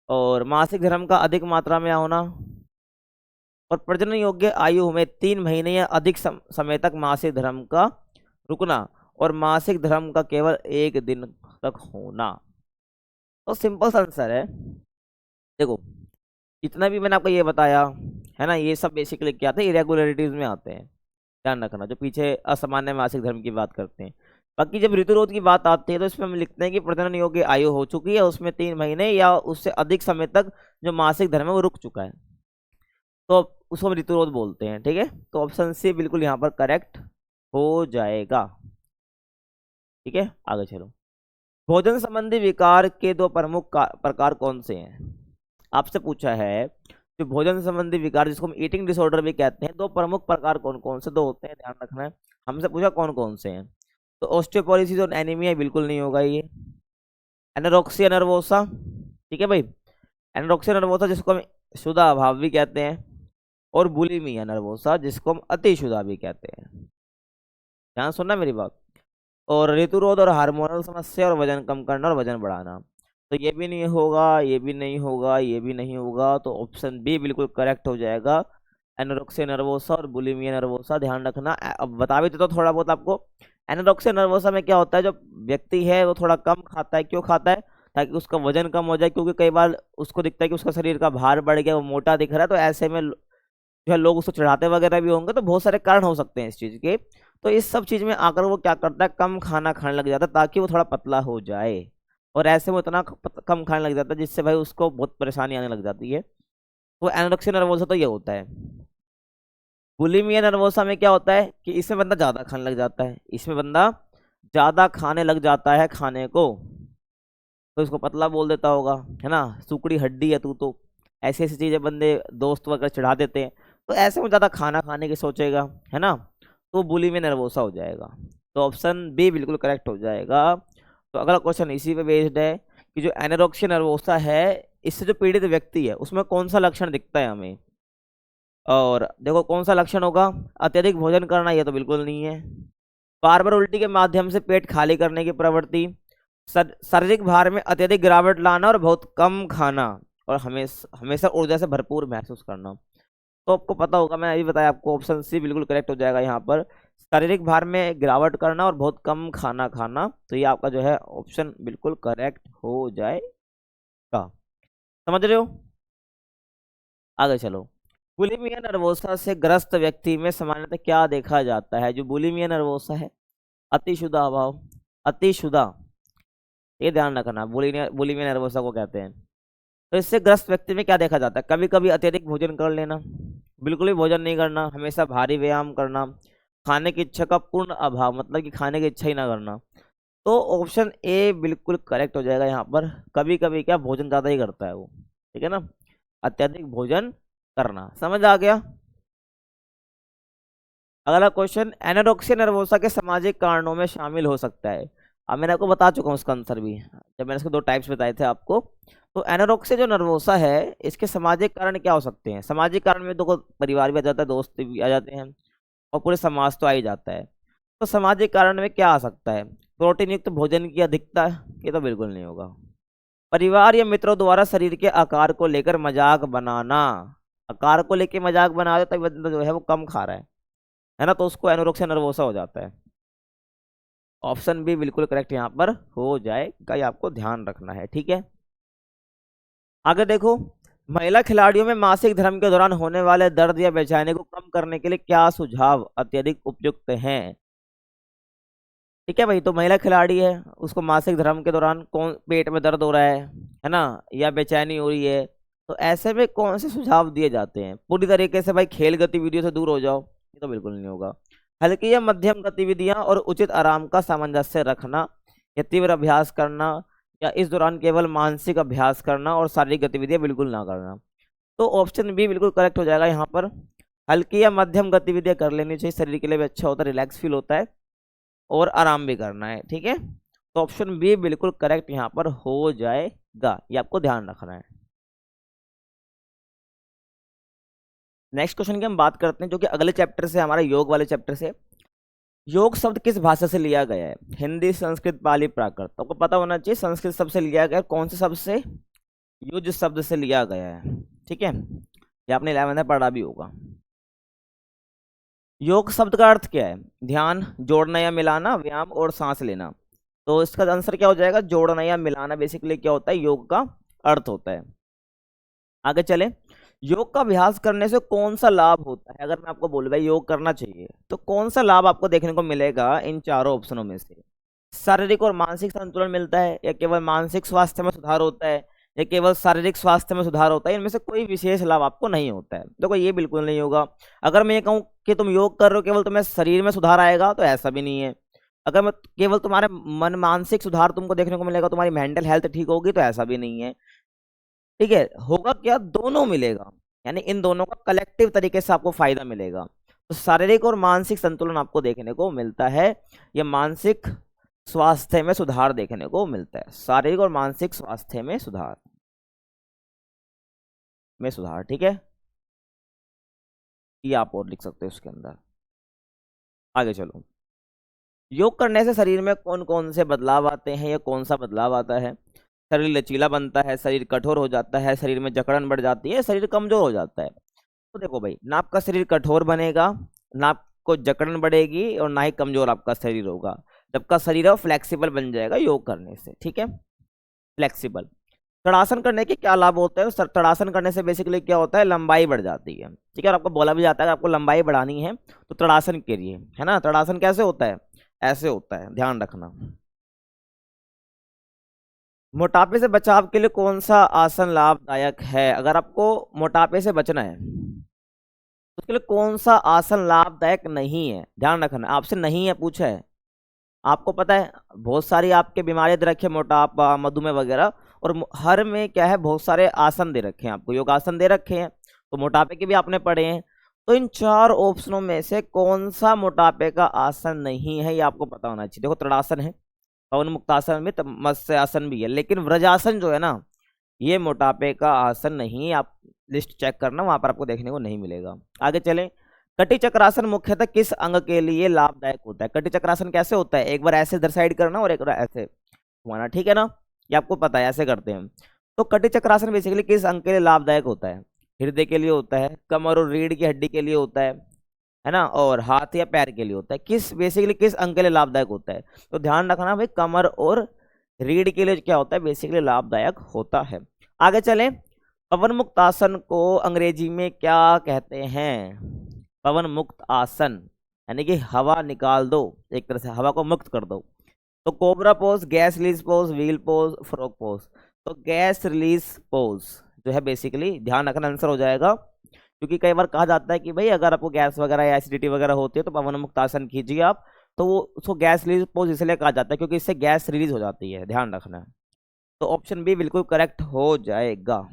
और मासिक धर्म का अधिक मात्रा में होना और प्रजनन योग्य आयु में 3 महीने या अधिक समय तक मासिक धर्म का रुकना और मासिक धर्म का केवल 1 दिन तक होना। तो सिंपल सा आंसर है। देखो जितना भी मैंने आपको ये बताया है ना, ये सब बेसिकली क्या आते हैं? इरेगुलरिटीज में आते हैं, ध्यान रखना, जो पीछे असामान्य मासिक धर्म की बात करते हैं। बाकी जब ऋतुरोध की बात आती है तो इसमें हम लिखते हैं कि प्रजनन योग्य आयु हो चुकी है, उसमें 3 महीने या उससे अधिक समय तक जो मासिक धर्म है वो रुक चुका है, तो उसको हम ऋतुरोध बोलते हैं, ठीक है। तो ऑप्शन सी बिल्कुल यहाँ पर करेक्ट हो जाएगा, ठीक है। आगे चलो। भोजन संबंधी विकार के 2 प्रमुख प्रकार कौन से हैं? आपसे पूछा है जो भोजन संबंधी विकार जिसको हम ईटिंग डिसऑर्डर भी कहते हैं, 2 प्रमुख प्रकार कौन कौन से 2 होते हैं, ध्यान रखना है। हमसे पूछा कौन कौन से हैं, तो ऑस्टियोपोरोसिस और एनीमिया बिल्कुल नहीं होगा ये। एनोरेक्सिया नर्वोसा, ठीक है भाई, एनोरेक्सिया नर्वोसा जिसको हम शुदा अभाव भी कहते हैं, और बुलिमिया नर्वोसा जिसको हम अतिशुदा भी कहते हैं। ध्यान सुनना मेरी बात। और ऋतुरोध और हार्मोनल समस्या और वजन कम करना और वजन बढ़ाना, तो ये भी नहीं होगा, ये भी नहीं होगा, ये भी नहीं होगा, तो ऑप्शन बी बिल्कुल करेक्ट हो जाएगा। एनोरेक्सिया नर्वोसा और बुलिमिया नर्वोसा, ध्यान रखना। अब बता भी देता हूँ थोड़ा बहुत आपको। एनोरेक्सिया नर्वोसा में क्या होता है, जो व्यक्ति है वो थोड़ा कम खाता है। क्यों खाता है? ताकि उसका वजन कम हो जाए, क्योंकि कई बार उसको दिखता है कि उसका शरीर का भार बढ़ गया, वो मोटा दिख रहा है, तो ऐसे में जो है लोग उसको चढ़ाते वगैरह भी होंगे, तो बहुत सारे कारण हो सकते हैं इस चीज़ के। तो इस सब चीज़ में आकर वो क्या करता है, कम खाना खाने लग जाता है ताकि वो थोड़ा पतला हो जाए, और ऐसे में इतना कम खाने लग जाता है जिससे भाई उसको बहुत परेशानी आने लग जाती है। तो एनोरेक्सिया नर्वोसा तो ये होता है। बुलिमिया नर्वोसा में क्या होता है कि इसमें बंदा ज़्यादा खाने लग जाता है, इसमें बंदा ज़्यादा खाने लग जाता है खाने को, तो इसको पतला बोल देता होगा, है ना, सुकड़ी हड्डी है तू, तो ऐसी ऐसी चीज़ें बंदे दोस्त वगैरह चढ़ा देते हैं, तो ऐसे में ज़्यादा खाना खाने की सोचेगा, है ना, तो बुलिमिया नर्वोसा हो जाएगा। तो ऑप्शन बी बिल्कुल करेक्ट हो जाएगा। तो अगला क्वेश्चन इसी पे बेस्ड है कि जो एनोरेक्सिया नर्वोसा है इससे जो पीड़ित व्यक्ति है उसमें कौन सा लक्षण दिखता है हमें, और देखो कौन सा लक्षण होगा, अत्यधिक भोजन करना, ये तो बिल्कुल नहीं है। बार बार उल्टी के माध्यम से पेट खाली करने की प्रवृत्ति, शारीरिक भार में अत्यधिक गिरावट लाना और बहुत कम खाना, और हमेशा ऊर्जा से भरपूर महसूस करना। तो आपको पता होगा, मैं अभी बताया आपको, ऑप्शन सी बिल्कुल करेक्ट हो जाएगा यहाँ पर। शारीरिक भार में गिरावट करना और बहुत कम खाना खाना, तो ये आपका जो है ऑप्शन बिल्कुल करेक्ट हो जाएगा। समझ रहे हो? आगे चलो। बुलिमिया नर्वोसा से ग्रस्त व्यक्ति में सामान्यतः क्या देखा जाता है? जो बुलिमिया नर्वोसा है, अतिशुदा अभाव, अतिशुदा, ये ध्यान रखना, बुलिमिया नर्वोसा को कहते हैं। तो इससे ग्रस्त व्यक्ति में क्या देखा जाता है? कभी कभी अत्यधिक भोजन कर लेना, बिल्कुल भी भोजन नहीं करना, हमेशा भारी व्यायाम करना, खाने की इच्छा का पूर्ण अभाव, मतलब कि खाने की इच्छा ही ना करना। तो ऑप्शन ए बिल्कुल करेक्ट हो जाएगा यहाँ पर। कभी कभी क्या भोजन ज़्यादा ही करता है वो, ठीक है ना, अत्यधिक भोजन करना। समझ आ गया? अगला क्वेश्चन, एनोरेक्सिया नर्वोसा के सामाजिक कारणों में शामिल हो सकता है? अब मैंने आपको बता चुका हूँ उसका आंसर भी, जब मैंने इसके 2 टाइप्स बताए थे आपको। तो एनोरेक्सिया जो नर्वोसा है इसके सामाजिक कारण क्या हो सकते हैं? सामाजिक कारण में देखो परिवार भी आ जाता है, दोस्त भी आ जाते हैं, और पूरे समाज तो आ ही जाता है। तो सामाजिक कारण में क्या आ सकता है? प्रोटीन युक्त भोजन की अधिकता, ये तो बिल्कुल नहीं होगा। परिवार या मित्रों द्वारा शरीर के आकार को लेकर मजाक बनाना, आकार को लेकर मजाक बना देता है बंदा जो है वो कम खा रहा है ना, तो उसको एनोरेक्सिया नर्वोसा हो जाता है। ऑप्शन बी बिल्कुल करेक्ट यहाँ पर हो जाएगा, ये आपको ध्यान रखना है, ठीक है। आगे देखो, महिला खिलाड़ियों में मासिक धर्म के दौरान होने वाले दर्द या बेचैनी को कम करने के लिए क्या सुझाव अत्यधिक उपयुक्त हैं। ठीक है भाई, तो महिला खिलाड़ी है, उसको मासिक धर्म के दौरान कौन पेट में दर्द हो रहा है ना, या बेचैनी हो रही है, तो ऐसे में कौन से सुझाव दिए जाते हैं। पूरी तरीके से भाई खेल गतिविधियों से दूर हो जाओ, ये तो बिल्कुल नहीं होगा। हल्की या मध्यम गतिविधियां और उचित आराम का सामंजस्य रखना, या तीव्र अभ्यास करना, या इस दौरान केवल मानसिक अभ्यास करना और शारीरिक गतिविधियां बिल्कुल ना करना। तो ऑप्शन बी बिल्कुल करेक्ट हो जाएगा यहाँ पर। हल्की या मध्यम गतिविधियां कर लेनी चाहिए, शरीर के लिए भी अच्छा होता है, रिलैक्स फील होता है और आराम भी करना है, ठीक है। तो ऑप्शन बी बिल्कुल करेक्ट यहाँ पर हो जाएगा, ये आपको ध्यान रखना है। नेक्स्ट क्वेश्चन की हम बात करते हैं, जो कि अगले चैप्टर से, हमारे योग वाले चैप्टर से। योग शब्द किस भाषा से लिया गया है। हिंदी, संस्कृत, पाली, प्राकृत। तो आपको पता होना चाहिए संस्कृत शब्द से लिया गया है, कौन से शब्द से, युज शब्द से लिया गया है, ठीक है। ये आपने 11th में पढ़ा भी होगा। योग शब्द का अर्थ क्या है। ध्यान, जोड़ना या मिलाना, व्यायाम और सांस लेना। तो इसका आंसर क्या हो जाएगा, जोड़ना या मिलाना बेसिकली क्या होता है, योग का अर्थ होता है। आगे चले, योग का अभ्यास करने से कौन सा लाभ होता है। अगर मैं आपको बोलूं भाई योग करना चाहिए, तो कौन सा लाभ आपको देखने को मिलेगा इन चारों ऑप्शनों में से। शारीरिक और मानसिक संतुलन मिलता है, या केवल मानसिक स्वास्थ्य में सुधार होता है, या केवल शारीरिक स्वास्थ्य में सुधार होता है, इनमें से कोई विशेष लाभ आपको नहीं होता है। देखो ये बिल्कुल नहीं होगा। अगर मैं ये कहूँ कि तुम योग कर रहे हो केवल तुम्हें शरीर में सुधार आएगा, तो ऐसा भी नहीं है। अगर मैं केवल तुम्हारे मन मानसिक सुधार तुमको देखने को मिलेगा, तुम्हारी मेंटल हेल्थ ठीक होगी, तो ऐसा भी नहीं है, ठीक है। होगा क्या, दोनों मिलेगा, यानी इन दोनों का कलेक्टिव तरीके से आपको फायदा मिलेगा। तो शारीरिक और मानसिक संतुलन आपको देखने को मिलता है, या मानसिक स्वास्थ्य में सुधार देखने को मिलता है। शारीरिक और मानसिक स्वास्थ्य में सुधार, ठीक है। ये आप और लिख सकते हो उसके अंदर। आगे चलो, योग करने से शरीर में कौन कौन से बदलाव आते हैं, या कौन सा बदलाव आता है। शरीर लचीला बनता है, शरीर कठोर हो जाता है, शरीर में जकड़न बढ़ जाती है, शरीर कमजोर हो जाता है। तो देखो भाई, ना आपका शरीर कठोर बनेगा, ना आपको जकड़न बढ़ेगी, और ना ही कमजोर आपका शरीर होगा। जब का शरीर है वो फ्लेक्सिबल बन जाएगा योग करने से, ठीक है, फ्लेक्सिबल। तड़ासन करने के क्या लाभ होते हैं। तड़ासन करने से बेसिकली क्या होता है, लंबाई बढ़ जाती है, ठीक है। और आपको बोला भी जाता है कि आपको लंबाई बढ़ानी है तो तड़ासन करिए, है ना। तड़ासन कैसे होता है, ऐसे होता है, ध्यान रखना। मोटापे से बचाव के लिए कौन सा आसन लाभदायक है। अगर आपको मोटापे से बचना है, तो उसके लिए कौन सा आसन लाभदायक नहीं है, ध्यान रखना। आपसे नहीं है पूछा है, आपको पता है बहुत सारी आपके बीमारियां दे रखी है, मोटापा, मधुमेह वगैरह, और हर में क्या है, बहुत सारे आसन दे रखे हैं आपको, योगासन दे रखे हैं, तो मोटापे के भी आपने पढ़े हैं। तो इन चार ऑप्शनों में से कौन सा मोटापे का आसन नहीं है, ये आपको पता होना चाहिए। देखो तड़ासन है, पवन मुक्तासन में, मत्स्य आसन भी है, लेकिन व्रजासन जो है ना, ये मोटापे का आसन नहीं है। आप लिस्ट चेक करना, वहां पर आपको देखने को नहीं मिलेगा। आगे चलें, कटी चक्रासन मुख्यतः किस अंग के लिए लाभदायक होता है। कटी चक्रासन कैसे होता है, एक बार ऐसे इधर साइड करना और एक बार ऐसे घुमाना, ठीक है ना, ये आपको पता है, ऐसे करते हैं। तो कटी चक्रासन बेसिकली किस अंग के लिए लाभदायक होता है। हृदय के लिए होता है, कमर और रीढ़ की हड्डी के लिए होता है ना, और हाथ या पैर के लिए होता है। किस बेसिकली किस अंग के लिए लाभदायक होता है, तो ध्यान रखना भाई, कमर और रीढ़ के लिए क्या होता है, बेसिकली लाभदायक होता है। आगे चलें, पवन मुक्त आसन को अंग्रेजी में क्या कहते हैं। पवन मुक्त आसन यानी कि हवा निकाल दो, एक तरह से हवा को मुक्त कर दो। तो cobra pose, gas release pose, wheel pose, frog pose. तो गैस रिलीज पोज जो है बेसिकली, ध्यान रखना आंसर हो जाएगा, क्योंकि कई बार कहा जाता है कि भाई अगर आपको गैस वगैरह या एसिडिटी वगैरह होती है तो पवन मुक्त आसन कीजिए आप, तो वो उसको गैस रिलीज पोज इसलिए कहा जाता है क्योंकि इससे गैस रिलीज हो जाती है, ध्यान रखना। तो ऑप्शन बी बिल्कुल करेक्ट हो जाएगा।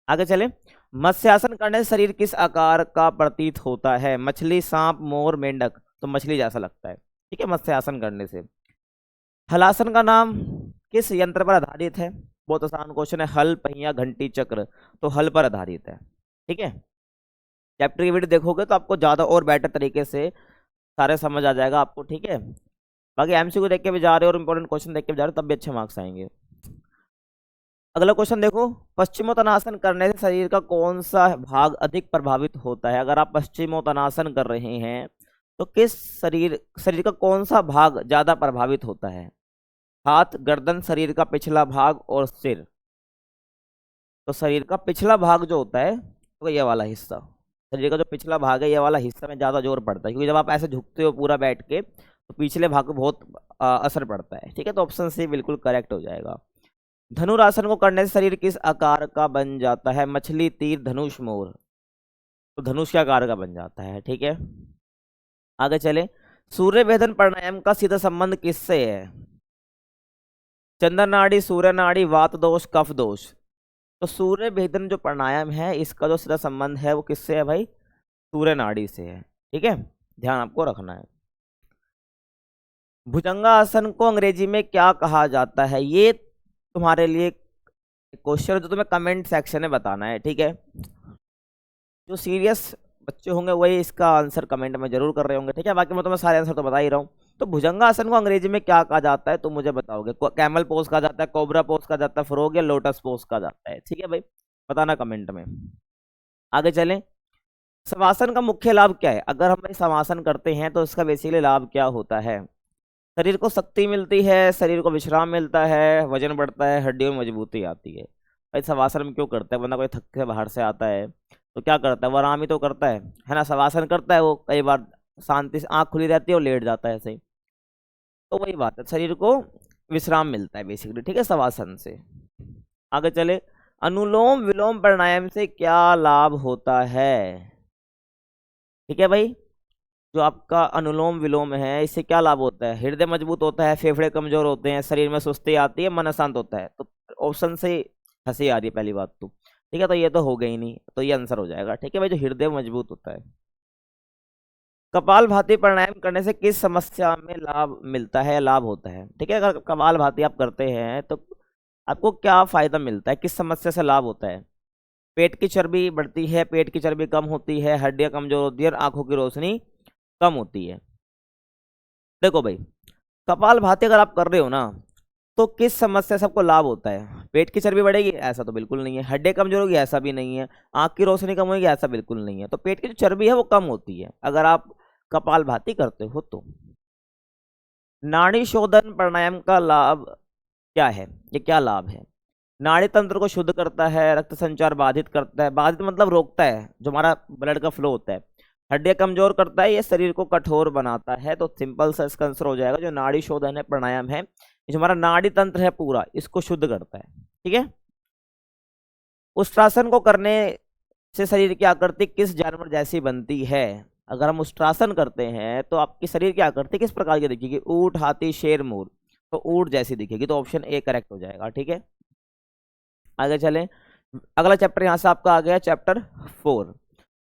आगे चले, मत्स्यासन करने से शरीर किस आकार का प्रतीत होता है। मछली, सांप, मोर, मेंढक। तो मछली जैसा लगता है, ठीक है, मत्स्यासन करने से। हलासन का नाम किस यंत्र पर आधारित है। बहुत आसान क्वेश्चन है, हल, पहिया, घंटी, चक्र। तो हल पर आधारित है, ठीक है। चैप्टर की वीडियो देखोगे तो आपको ज्यादा और बेटर तरीके से सारे समझ आ जाएगा आपको, ठीक है। बाकी एमसीक्यू देख के भी जा रहे हो और इंपॉर्टेंट क्वेश्चन देख के भी जा रहे हो, तब भी अच्छे मार्क्स आएंगे। अगला क्वेश्चन देखो, पश्चिमोत्तानासन करने से शरीर का कौन सा भाग अधिक प्रभावित होता है। अगर आप पश्चिमोत्तानासन कर रहे हैं तो किस शरीर शरीर का कौन सा भाग ज्यादा प्रभावित होता है? हाथ, गर्दन, शरीर का पिछला भाग और सिर। तो शरीर का पिछला भाग जो होता है, तो ये वाला हिस्सा, शरीर का जो पिछला भाग है ये वाला हिस्सा में ज्यादा जोर पड़ता है, क्योंकि जब आप ऐसे झुकते हो पूरा बैठ के तो पिछले भाग को बहुत असर पड़ता है। ठीक है, तो ऑप्शन सी बिल्कुल करेक्ट हो जाएगा। धनुरासन को करने से शरीर किस आकार का बन जाता है? मछली, तीर, धनुष, मोर। तो धनुष के आकार का बन जाता है। ठीक है, आगे चले। सूर्य भेदन प्राणायाम का सीधा संबंध किससे है? चंद्र नाड़ी, सूर्य नाड़ी, वात दोष, कफ दोष। तो सूर्य भेदन जो प्राणायाम है इसका जो सीधा संबंध है वो किससे है भाई? सूर्य नाड़ी से है। ठीक है, ध्यान आपको रखना है। भुजंगासन को अंग्रेजी में क्या कहा जाता है? ये तुम्हारे लिए क्वेश्चन जो तुम्हें कमेंट सेक्शन में बताना है। ठीक है, जो सीरियस बच्चे होंगे वही इसका आंसर कमेंट में जरूर कर रहे होंगे। ठीक है, बाकी मैं तुम्हें सारे आंसर तो बता ही रहा हूँ। तो भुजंगासन को अंग्रेजी में क्या कहा जाता है तुम मुझे बताओगे? कैमल पोज कहा जाता है, कोबरा पोज कहा जाता है, फ्रॉग या लोटस पोज कहा जाता है? ठीक है भाई, बताना कमेंट में। आगे चलें। शवासन का मुख्य लाभ क्या है? अगर हम भाई शवासन करते हैं तो इसका बेसिकली लाभ क्या होता है? शरीर को शक्ति मिलती है, शरीर को विश्राम मिलता है, वजन बढ़ता है, हड्डियों में मजबूती आती है। भाई शवासन में क्यों करता है? वरना कोई थक के बाहर से आता है तो क्या करता है? वो आराम ही तो करता है ना। शवासन करता है वो, कई बार शांति से आंख खुली रहती है और लेट जाता है ऐसे ही। तो वही बात है, शरीर को विश्राम मिलता है बेसिकली। ठीक है, शवासन से। आगे चले। अनुलोम विलोम प्राणायाम से क्या लाभ होता है? ठीक है भाई, जो आपका अनुलोम विलोम है इससे क्या लाभ होता है? हृदय मजबूत होता है, फेफड़े कमजोर होते हैं, शरीर में सुस्ती आती है, मन शांत होता है। तो ऑप्शन से हंसी आ रही है पहली बात तो। ठीक है, तो ये तो हो गई नहीं, तो ये आंसर हो जाएगा। ठीक है भाई, जो हृदय मजबूत होता है। कपाल भाती प्राणायाम करने से किस समस्या में लाभ मिलता है या लाभ होता है? ठीक है, अगर कपाल भाती आप करते हैं तो आपको क्या फायदा मिलता है, किस समस्या से लाभ होता है? पेट की चर्बी बढ़ती है, पेट की चर्बी कम होती है, हड्डियां कमजोर होती है और आंखों की रोशनी कम होती है। देखो भाई, कपाल भाती अगर आप कर रहे हो ना तो किस समस्या से आपको लाभ होता है? पेट की चर्बी बढ़ेगी ऐसा तो बिल्कुल नहीं है, हड्डियां कमजोर होगी ऐसा भी नहीं है, आंख की रोशनी कम होगी ऐसा बिल्कुल नहीं है। तो पेट की जो चर्बी है वो कम होती है अगर आप कपाल भाती करते हो तो। नाड़ी शोधन प्राणायाम का लाभ क्या है? ये क्या लाभ है? नाड़ी तंत्र को शुद्ध करता है, रक्त संचार बाधित करता है, बाधित मतलब रोकता है जो हमारा ब्लड का फ्लो होता है, हड्डियां कमजोर करता है, ये शरीर को कठोर बनाता है। तो सिंपल सा इसका आंसर हो जाएगा जो नाड़ी शोधन है प्राणायाम है, जो हमारा नाड़ी तंत्र है पूरा इसको शुद्ध करता है। ठीक है, उष्ट्रासन को करने से शरीर की आकृति किस जानवर जैसी बनती है? अगर हम उष्ट्रासन करते हैं तो आपकी शरीर की आकृति किस प्रकार की दिखेगी? ऊंट, हाथी, शेर, मोर। तो ऊंट जैसी दिखेगी, तो ऑप्शन ए करेक्ट हो जाएगा। ठीक है, आगे चलें। अगला चैप्टर यहाँ से आपका आ गया चैप्टर 4।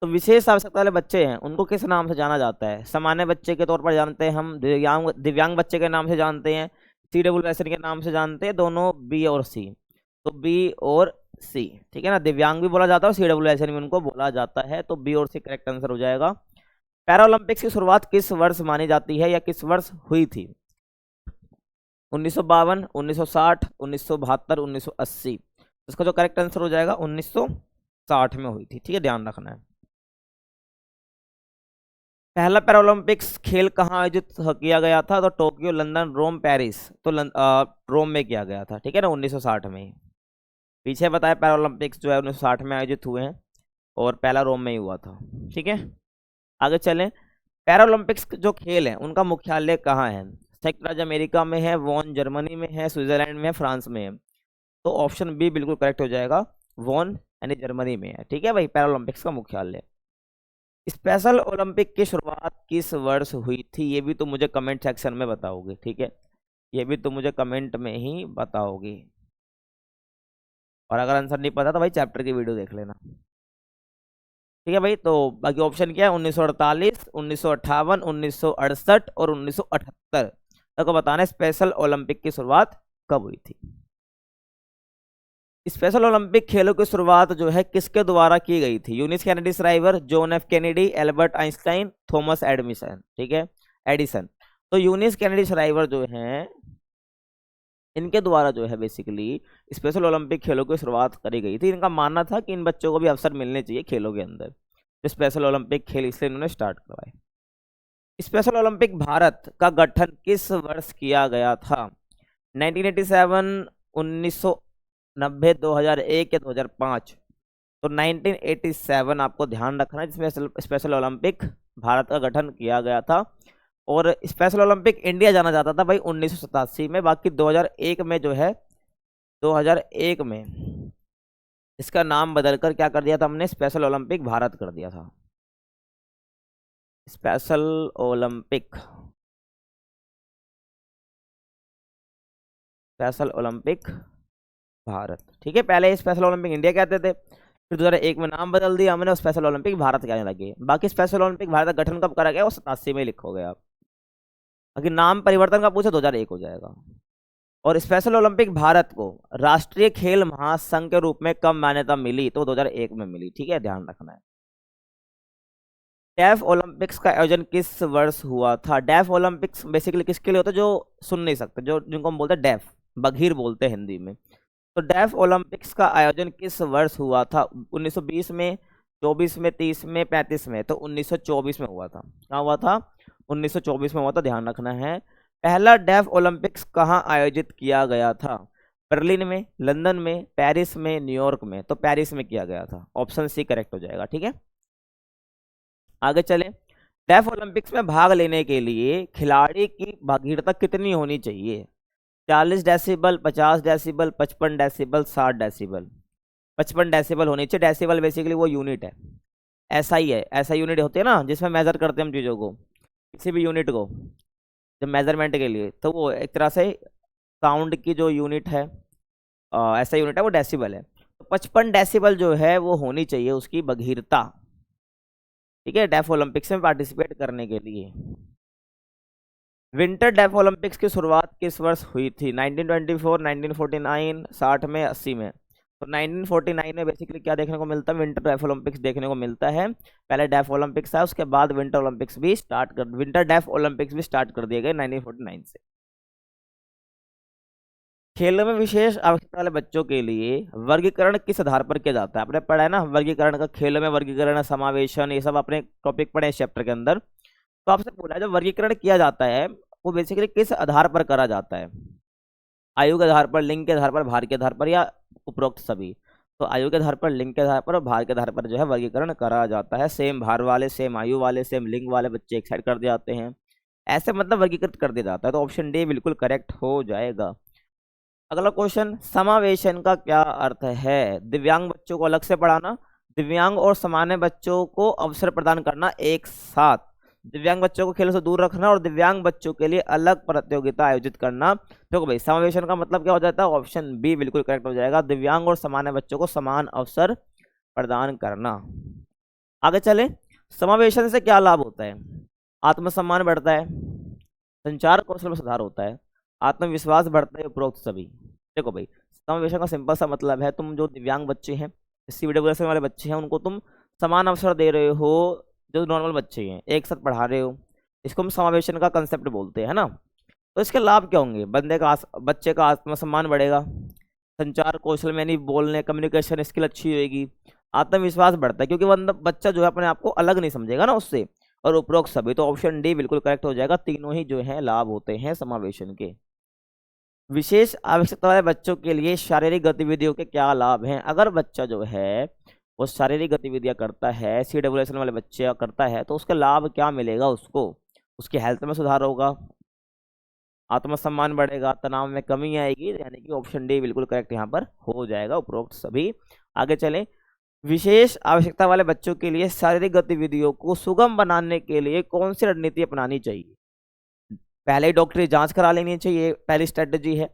तो विशेष आवश्यकता वाले बच्चे हैं उनको किस नाम से जाना जाता है? सामान्य बच्चे के तौर पर जानते हैं हम, दिव्यांग बच्चे के नाम से जानते हैं, CWSN के नाम से जानते हैं, दोनों बी और सी। तो बी और सी, ठीक है ना, दिव्यांग भी बोला जाता है और CWSN भी उनको बोला जाता है। तो बी और सी करेक्ट आंसर हो जाएगा। पैरालंपिक्स की शुरुआत किस वर्ष मानी जाती है या किस वर्ष हुई थी? 1952, 1960, 1972, 1980। इसका जो करेक्ट आंसर हो जाएगा 1960 में हुई थी। ठीक है, ध्यान रखना है। पहला पैरालंपिक्स खेल कहाँ आयोजित किया गया था? तो टोक्यो, लंदन, रोम, पेरिस। तो रोम में किया गया था। ठीक है ना, 1960 में। पीछे बताया पैरालंपिक्स जो है 1960 में आयोजित हुए हैं और पहला रोम में ही हुआ था। ठीक है, आगे चलें। पैरालंपिक्स जो खेल हैं उनका मुख्यालय कहाँ है? संयुक्त राज्य अमेरिका में है, वॉन जर्मनी में है, स्विट्जरलैंड में है, फ्रांस में है। तो ऑप्शन बी बिल्कुल करेक्ट हो जाएगा, वॉन यानी जर्मनी में है। ठीक है भाई, पैरालंपिक्स का मुख्यालय। स्पेशल ओलंपिक की शुरुआत किस वर्ष हुई थी? ये भी तो मुझे कमेंट सेक्शन में बताओगे। ठीक है, ये भी तो मुझे कमेंट में ही बताओगे। और अगर आंसर नहीं पता तो भाई चैप्टर की वीडियो देख लेना। ठीक है भाई, तो बाकी ऑप्शन क्या है? 1948, 1958, 1968 और 1978 तक को बताना है स्पेशल ओलंपिक की शुरुआत कब हुई थी। स्पेशल ओलंपिक खेलों की शुरुआत जो है किसके द्वारा की गई थी? Eunice Kennedy Shriver, John F Kennedy, Albert Einstein, Thomas एडमिसन। ठीक है, एडिसन। तो यूनिस कैनेडी श्राइवर जो हैं इनके द्वारा जो है बेसिकली स्पेशल ओलंपिक खेलों की शुरुआत करी गई थी। इनका मानना था कि इन बच्चों को भी अवसर मिलने चाहिए खेलों के अंदर, जो स्पेशल ओलंपिक खेल इसलिए इन्होंने स्टार्ट करवाए। स्पेशल ओलंपिक भारत का गठन किस वर्ष किया गया था? 1987, 1990, 2001 या 2005? तो 1987 आपको ध्यान रखना है, जिसमें स्पेशल ओलंपिक भारत का गठन किया गया था। और स्पेशल ओलंपिक इंडिया जाना जाता था भाई 1987 में। बाकी 2001 में जो है, 2001 में इसका नाम बदलकर क्या कर दिया था हमने? स्पेशल ओलंपिक भारत कर दिया था। Special Olympic, special Olympic Bharat, ठीक है। पहले स्पेशल ओलंपिक इंडिया कहते थे, फिर 2001 में नाम बदल दिया हमने, स्पेशल ओलंपिक भारत कहने लगे। बाकी स्पेशल ओलंपिक भारत का गठन कब करा गया? वो 87 में लिखा गया। बाकी नाम परिवर्तन का पूछे 2001 हो जाएगा। और स्पेशल ओलंपिक भारत को राष्ट्रीय खेल महासंघ के रूप में कब मान्यता मिली? तो 2001 में मिली, ठीक है, ध्यान रखना है। डेफ ओलंपिक्स का आयोजन किस वर्ष हुआ था? डेफ ओलंपिक्स बेसिकली किसके लिए होता है? जो सुन नहीं सकते, जो जिनको हम बोलते हैं डेफ, बधिर बोलते हैं हिंदी में। तो डेफ ओलंपिक्स का आयोजन किस वर्ष हुआ था? 1920 में, 24 में, 30 में, 35 में? तो 1924 में हुआ था। क्या हुआ था? 1924 में हुआ था, ध्यान रखना है। पहला डेफ ओलंपिक्स कहाँ आयोजित किया गया था? बर्लिन में, लंदन में, पेरिस में, न्यूयॉर्क में? तो पेरिस में किया गया था, ऑप्शन सी करेक्ट हो जाएगा, ठीक है। आगे चले। डेफ ओलंपिक्स में भाग लेने के लिए खिलाड़ी की बधिरता कितनी होनी चाहिए? 40 decibel, 50 decibel, 55 decibel, 60 decibel? 55 decibel होनी चाहिए। डेसिबल बेसिकली वो यूनिट है, ऐसा ही है, ऐसा यूनिट होते हैं ना जिसमें मेजर करते हैं हम चीज़ों को, किसी भी यूनिट को जब मेजरमेंट के लिए, तो वो एक तरह से साउंड की जो यूनिट है, ऐसा यूनिट है, वो डेसिबल है। तो 55 डेसिबल जो है वो होनी चाहिए उसकी बधिरता, ठीक है, डेफ ओलंपिक्स में पार्टिसिपेट करने के लिए। विंटर डेफ ओलंपिक्स की शुरुआत किस वर्ष हुई थी? 1924, 1949, 60 में, 80 में? तो 1949 में बेसिकली क्या देखने को मिलता है? विंटर डेफ ओलंपिक्स देखने को मिलता है। पहले डेफ ओलंपिक्स है, उसके बाद विंटर ओलंपिक्स भी स्टार्ट कर, विंटर डेफ ओलंपिक्स भी स्टार्ट कर दिए गए 1949 से। खेलों में विशेष आवश्यकता वाले बच्चों के लिए वर्गीकरण किस आधार पर किया जाता है? आपने पढ़ा है ना वर्गीकरण का, खेलों में वर्गीकरण, समावेशन, ये सब अपने टॉपिक पढ़े इस चैप्टर के अंदर। तो आपसे बोला है, जब वर्गीकरण किया जाता है वो बेसिकली किस आधार पर करा जाता है? आयु के आधार पर, लिंग के आधार पर, भार के आधार पर, या उपरोक्त सभी? तो आयु के आधार पर, लिंग के आधार पर और भार के आधार पर जो है वर्गीकरण करा जाता है। सेम भार वाले, सेम आयु वाले, सेम लिंग वाले बच्चे एक साइड कर दिए जाते हैं, ऐसे मतलब वर्गीकृत कर दिया जाता है। तो ऑप्शन डी बिल्कुल करेक्ट हो जाएगा। अगला क्वेश्चन, समावेशन का क्या अर्थ है? दिव्यांग बच्चों को अलग से पढ़ाना, दिव्यांग और सामान्य बच्चों को अवसर प्रदान करना एक साथ, दिव्यांग बच्चों को खेलों से दूर रखना और दिव्यांग बच्चों के लिए अलग प्रतियोगिता आयोजित करना। देखो भाई, समावेशन का मतलब क्या हो जाता है? ऑप्शन बी बिल्कुल करेक्ट हो जाएगा, दिव्यांग और सामान्य बच्चों को समान अवसर प्रदान करना। आगे चले। समावेशन से क्या लाभ होता है? आत्मसम्मान बढ़ता है, संचार कौशल में सुधार होता है, आत्मविश्वास बढ़ता है, उपरोक्त सभी? देखो भाई, समावेशन का सिंपल सा मतलब है, तुम जो दिव्यांग बच्चे हैं, CBWS वाले बच्चे हैं, उनको तुम समान अवसर दे रहे हो जो नॉर्मल बच्चे हैं, एक साथ पढ़ा रहे हो, इसको हम समावेशन का कंसेप्ट बोलते हैं ना। तो इसके लाभ क्या होंगे? बच्चे का आत्मसम्मान बढ़ेगा, संचार कौशल में यानी बोलने, कम्युनिकेशन स्किल अच्छी होगी, आत्मविश्वास बढ़ता है क्योंकि बच्चा जो है अपने आप को अलग नहीं समझेगा ना उससे, और उपरोक्त सभी। तो ऑप्शन डी बिल्कुल करेक्ट हो जाएगा। तीनों ही जो है लाभ होते हैं समावेशन के। विशेष आवश्यकता वाले बच्चों के लिए शारीरिक गतिविधियों के क्या लाभ हैं? अगर बच्चा जो है वो शारीरिक गतिविधियां करता है, CWSN वाले बच्चे करता है, तो उसका लाभ क्या मिलेगा उसको? उसकी हेल्थ में सुधार होगा, आत्मसम्मान बढ़ेगा, तनाव में कमी आएगी, यानी कि ऑप्शन डी बिल्कुल करेक्ट यहाँ पर हो जाएगा, उपरोक्त सभी। आगे चलें। विशेष आवश्यकता वाले बच्चों के लिए शारीरिक गतिविधियों को सुगम बनाने के लिए कौन सी रणनीति अपनानी चाहिए? पहले ही डॉक्टरी जांच करा लेनी चाहिए, पहली स्ट्रेटजी है।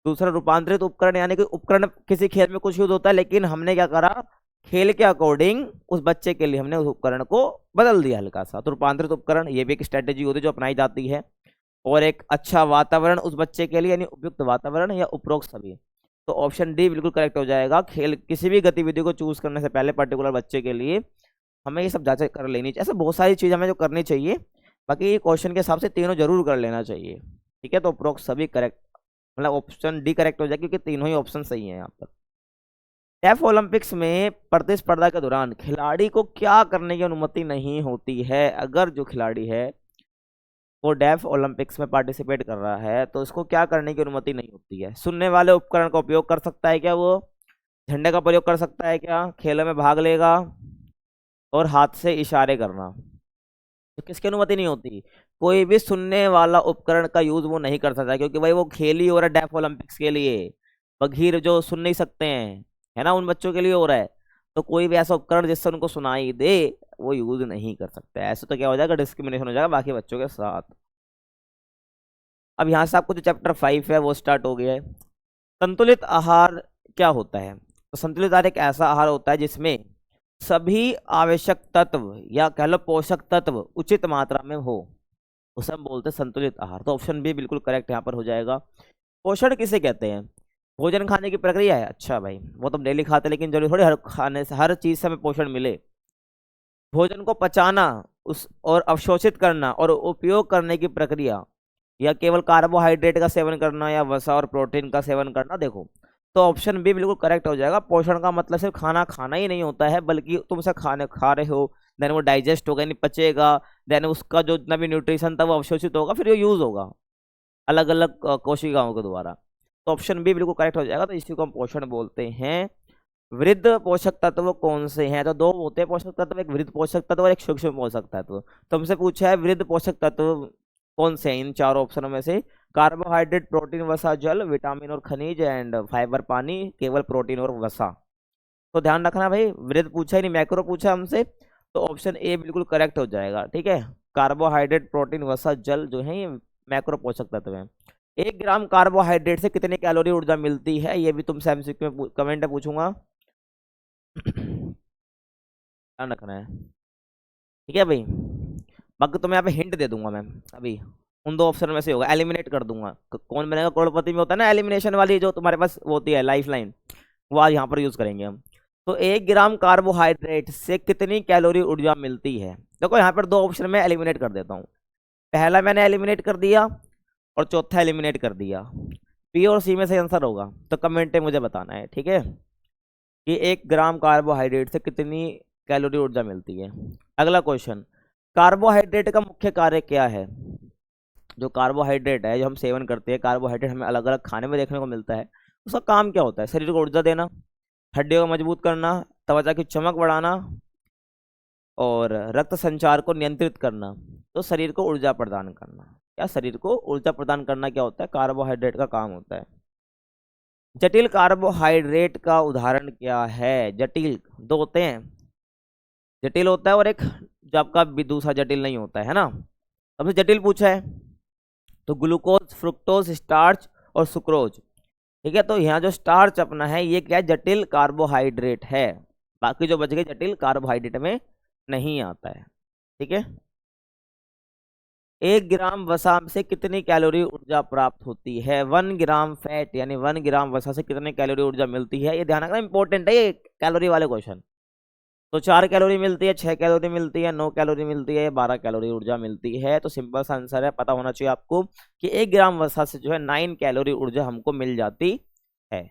दूसरा, रूपांतरित उपकरण, यानी कि उपकरण किसी खेल में कुछ यूज होता है, लेकिन हमने क्या करा, खेल के अकॉर्डिंग उस बच्चे के लिए हमने उस उपकरण को बदल दिया हल्का सा। तो रूपांतरित उपकरण ये भी एक स्ट्रेटेजी होती है जो अपनाई जाती है। और एक अच्छा वातावरण उस बच्चे के लिए, यानी उपयुक्त वातावरण, या उपरोक्त सभी? तो ऑप्शन डी बिल्कुल करेक्ट हो जाएगा। खेल किसी भी गतिविधि को चूज करने से पहले पर्टिकुलर बच्चे के लिए हमें ये सब जांच कर लेनी चाहिए। ऐसे बहुत सारी चीज़ हमें जो करनी चाहिए, बाकी क्वेश्चन के हिसाब से तीनों जरूर कर लेना चाहिए, ठीक है। तो उपरोक्त सभी करेक्ट, मतलब ऑप्शन डी करेक्ट हो जाएगा क्योंकि तीनों ही ऑप्शन सही है यहाँ पर। डेफ ओलंपिक्स में प्रतिस्पर्धा के दौरान खिलाड़ी को क्या करने की अनुमति नहीं होती है? अगर जो खिलाड़ी है वो डेफ ओलंपिक्स में पार्टिसिपेट कर रहा है तो उसको क्या करने की अनुमति नहीं होती है? सुनने वाले उपकरण का उपयोग कर सकता है क्या वो? झंडे का प्रयोग कर सकता है क्या? खेलों में भाग लेगा? और हाथ से इशारे करना। तो किसकी अनुमति नहीं होती? कोई भी सुनने वाला उपकरण का यूज वो नहीं कर सकता, क्योंकि भाई वो खेल ही हो रहा है डेफ ओलंपिक्स के लिए। बधिर जो सुन नहीं सकते हैं, है ना, उन बच्चों के लिए हो रहा है। तो कोई भी ऐसा उपकरण जिससे उनको सुनाई दे वो यूज नहीं कर सकते। ऐसे तो क्या हो जाएगा, डिस्क्रिमिनेशन हो जाएगा बाकी बच्चों के साथ। अब यहाँ से आपको जो चैप्टर 5 है वो स्टार्ट हो गया है। संतुलित आहार क्या होता है? तो संतुलित आहार एक ऐसा आहार होता है जिसमें सभी आवश्यक तत्व या कह लो पोषक तत्व उचित मात्रा में हो, उसे हम बोलते हैं संतुलित आहार। तो ऑप्शन बी बिल्कुल करेक्ट यहाँ पर हो जाएगा। पोषण किसे कहते हैं? भोजन खाने की प्रक्रिया है। अच्छा भाई, वो तो डेली खाते, लेकिन जरूरी थोड़ी हर खाने से हर चीज से हमें पोषण मिले। भोजन को पचाना उस और अवशोषित करना और उपयोग करने की प्रक्रिया, या केवल कार्बोहाइड्रेट का सेवन करना या वसा और प्रोटीन का सेवन करना। देखो, तो ऑप्शन बी बिल्कुल करेक्ट हो जाएगा। पोषण का मतलब सिर्फ खाना खाना ही नहीं होता है, बल्कि तुम उसे खाने खा रहे हो, देन वो डाइजेस्ट होगा, नहीं पचेगा, देन उसका जो जितना भी न्यूट्रिशन था वो अवशोषित होगा, फिर ये यूज होगा अलग अलग कोशिकाओं के द्वारा। तो ऑप्शन बी बिल्कुल करेक्ट हो जाएगा। तो इसी को हम पोषण बोलते हैं। वृद्ध पोषक तत्व कौन से हैं? तो दो होते हैं पोषक तत्व, एक वृद्ध पोषक तत्व और एक सूक्ष्म पोषक तत्व। तो हमसे पूछा है वृद्ध पोषक तत्व कौन से हैं इन चारों ऑप्शनों में से? कार्बोहाइड्रेट, प्रोटीन, वसा, जल, विटामिन और खनिज, एंड फाइबर पानी, केवल प्रोटीन और वसा। तो ध्यान रखना भाई, वृद्ध पूछा ही नहीं, मैक्रो पूछा हमसे, तो ऑप्शन ए बिल्कुल करेक्ट हो जाएगा। ठीक है, कार्बोहाइड्रेट, प्रोटीन, वसा, जल जो है ये मैक्रो पोषक तत्व है। 1 ग्राम कार्बोहाइड्रेट से कितनी कैलोरी ऊर्जा मिलती है? ये भी तुमसे एमसीक्यू में कमेंट में पूछूंगा, ध्यान रखना है। ठीक है भाई, बाकी तुम्हें यहाँ पे हिंट दे दूंगा मैं अभी। उन दो ऑप्शन में से होगा, एलिमिनेट कर दूंगा। कौन बनेगा करोड़पति में होता है ना एलिमिनेशन वाली, जो तुम्हारे पास वो होती है लाइफ लाइन, वो आज यहाँ पर यूज करेंगे हम। तो 1 ग्राम कार्बोहाइड्रेट से कितनी कैलोरी ऊर्जा मिलती है? देखो यहाँ पर दो ऑप्शन में एलिमिनेट कर देता हूँ। पहला मैंने एलिमिनेट कर दिया और चौथा एलिमिनेट कर दिया। बी और सी में से आंसर होगा, तो कमेंट में मुझे बताना है। ठीक है, कि 1 ग्राम कार्बोहाइड्रेट से कितनी कैलोरी ऊर्जा मिलती है। अगला क्वेश्चन, कार्बोहाइड्रेट का मुख्य कार्य क्या है? जो कार्बोहाइड्रेट है जो हम सेवन करते हैं, कार्बोहाइड्रेट हमें अलग अलग खाने में देखने को मिलता है, उसका काम क्या होता है? शरीर को ऊर्जा देना, हड्डियों को मजबूत करना, त्वचा की चमक बढ़ाना और रक्त संचार को नियंत्रित करना। तो शरीर को ऊर्जा प्रदान करना, क्या शरीर को ऊर्जा प्रदान करना क्या होता है? कार्बोहाइड्रेट का काम होता है। जटिल कार्बोहाइड्रेट का उदाहरण क्या है? जटिल दो होते हैं, जटिल होता है और एक जो आपका भी दूसरा जटिल नहीं होता है ना। सबसे जटिल पूछा है तो ग्लूकोज, फ्रुक्टोज, स्टार्च और सुक्रोज। ठीक है, तो यहाँ जो स्टार्च अपना है ये क्या है? जटिल कार्बोहाइड्रेट है। बाकी जो बच गए जटिल कार्बोहाइड्रेट में नहीं आता है। ठीक है, 1 ग्राम वसा से कितनी कैलोरी ऊर्जा प्राप्त होती है? 1 ग्राम फैट यानी 1 ग्राम वसा से कितनी कैलोरी ऊर्जा मिलती है? ये ध्यान रखना इंपॉर्टेंट है ये कैलोरी वाले क्वेश्चन। तो 4 कैलोरी मिलती है, 6 कैलोरी मिलती है, 9 कैलोरी मिलती है, 12 कैलोरी ऊर्जा मिलती है। तो सिंपल सा आंसर है, पता होना चाहिए आपको कि 1 ग्राम वसा से जो है 9 कैलोरी ऊर्जा हमको मिल जाती है।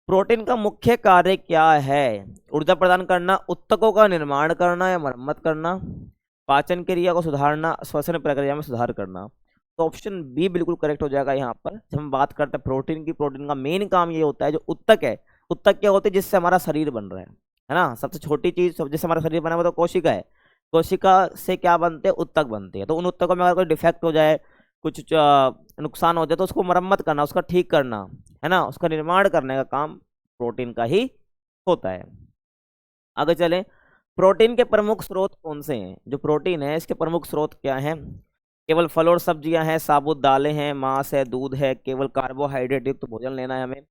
प्रोटीन का मुख्य कार्य क्या है? ऊर्जा प्रदान करना, उत्तकों का निर्माण करना या मरम्मत करना, पाचन क्रिया को सुधारना, श्वसन प्रक्रिया में सुधार करना। तो ऑप्शन बी बिल्कुल करेक्ट हो जाएगा। यहाँ पर जब हम बात करते हैं प्रोटीन की, प्रोटीन का मेन काम ये होता है जो उत्तक है। उत्तक क्या होते हैं? जिससे हमारा शरीर बन रहा है ना। सबसे छोटी चीज जिससे हमारा शरीर बना हुआ तो कोशिका है। कोशिका से क्या बनते हैं? उत्तक बनते हैं। तो उन उत्तकों में अगर कोई डिफेक्ट हो जाए, कुछ नुकसान हो जाए, तो उसको मरम्मत करना, उसका ठीक करना, है ना, उसका निर्माण करने का काम प्रोटीन का ही होता है। आगे चलें, प्रोटीन के प्रमुख स्रोत कौन से हैं? जो प्रोटीन है इसके प्रमुख स्रोत क्या हैं? केवल फल और सब्जियां हैं, साबुत दालें हैं, मांस है, दूध है, केवल कार्बोहाइड्रेट युक्त भोजन लेना है हमें,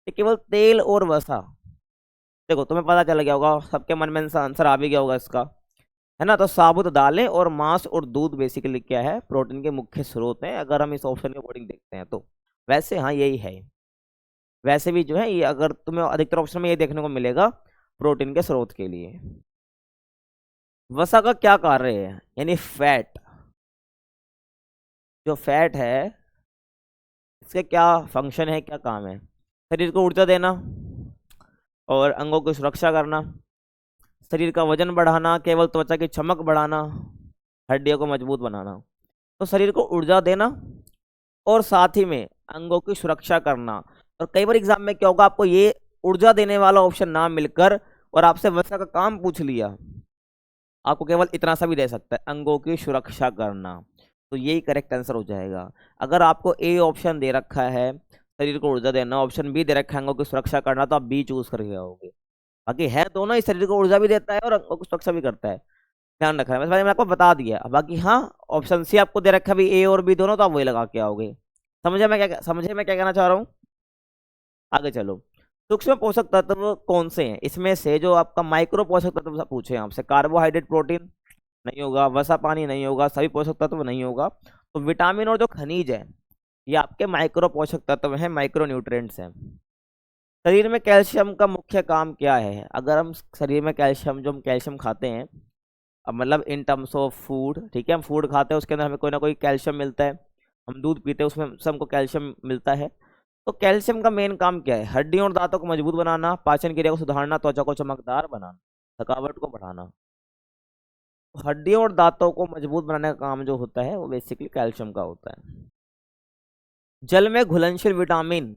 केवल तेल और वसा। देखो तुम्हें पता चल गया होगा, सबके मन में आंसर आ भी गया होगा इसका, है ना। तो साबुत दालें और मांस और दूध बेसिकली क्या है? प्रोटीन के मुख्य स्रोत हैं, अगर हम इस ऑप्शन के अकॉर्डिंग देखते हैं तो। वैसे हाँ यही है, वैसे भी जो है ये अगर तुम्हें अधिकतर ऑप्शन में ये देखने को मिलेगा प्रोटीन के स्रोत के लिए। वसा का क्या कार्य है? यानी फैट, जो फैट है इसका क्या फंक्शन है, क्या काम है? शरीर को ऊर्जा देना और अंगों की सुरक्षा करना, शरीर का वजन बढ़ाना, केवल त्वचा की चमक बढ़ाना, हड्डियों को मजबूत बनाना। तो शरीर को ऊर्जा देना और साथ ही में अंगों की सुरक्षा करना। और कई बार एग्जाम में क्या होगा, आपको ये ऊर्जा देने वाला ऑप्शन ना मिलकर और आपसे वैसा का काम पूछ लिया, आपको केवल इतना सा भी दे सकता है, अंगों की सुरक्षा करना। तो यही करेक्ट आंसर हो जाएगा। अगर आपको ए ऑप्शन दे रखा है शरीर को ऊर्जा देना, ऑप्शन बी दे रखा है अंगों की सुरक्षा करना, तो आप बी चूज करके आओगे। बाकी है दोनों ही, शरीर को ऊर्जा भी देता है और अंगों की सुरक्षा भी करता है, ध्यान रखना है। मैंने आपको बता दिया। बाकी हाँ, ऑप्शन सी आपको दे रखा है भी ए और बी दोनों, तो आप वही लगा के आओगे। समझे मैं क्या कहना चाह रहा हूँ। आगे चलो। सूक्ष्म पोषक तत्व कौन से हैं इसमें से, जो आपका माइक्रो पोषक तत्व पूछे आपसे, कार्बोहाइड्रेट, प्रोटीन नहीं होगा, वसा, पानी नहीं होगा, सभी पोषक तत्व नहीं होगा। तो विटामिन और जो खनिज है ये आपके माइक्रो पोषक तत्व हैं, माइक्रो न्यूट्रिएंट्स हैं। शरीर में कैल्शियम का मुख्य काम क्या है। अगर हम शरीर में कैल्शियम, जो हम कैल्शियम खाते हैं, अब मतलब इन टर्म्स ऑफ फूड, ठीक है, हम फूड खाते हैं उसके अंदर हमें कोई ना कोई कैल्शियम मिलता है, हम दूध पीते हैं उसमें से हमको कैल्शियम मिलता है। तो कैल्शियम का मेन काम क्या है, हड्डियों और दांतों को मजबूत बनाना, पाचन क्रिया को सुधारना, त्वचा को चमकदार बनाना, थकावट को बढ़ाना। हड्डियों और दांतों को मजबूत बनाने का काम जो होता है वो बेसिकली कैल्शियम का होता है। जल में घुलनशील विटामिन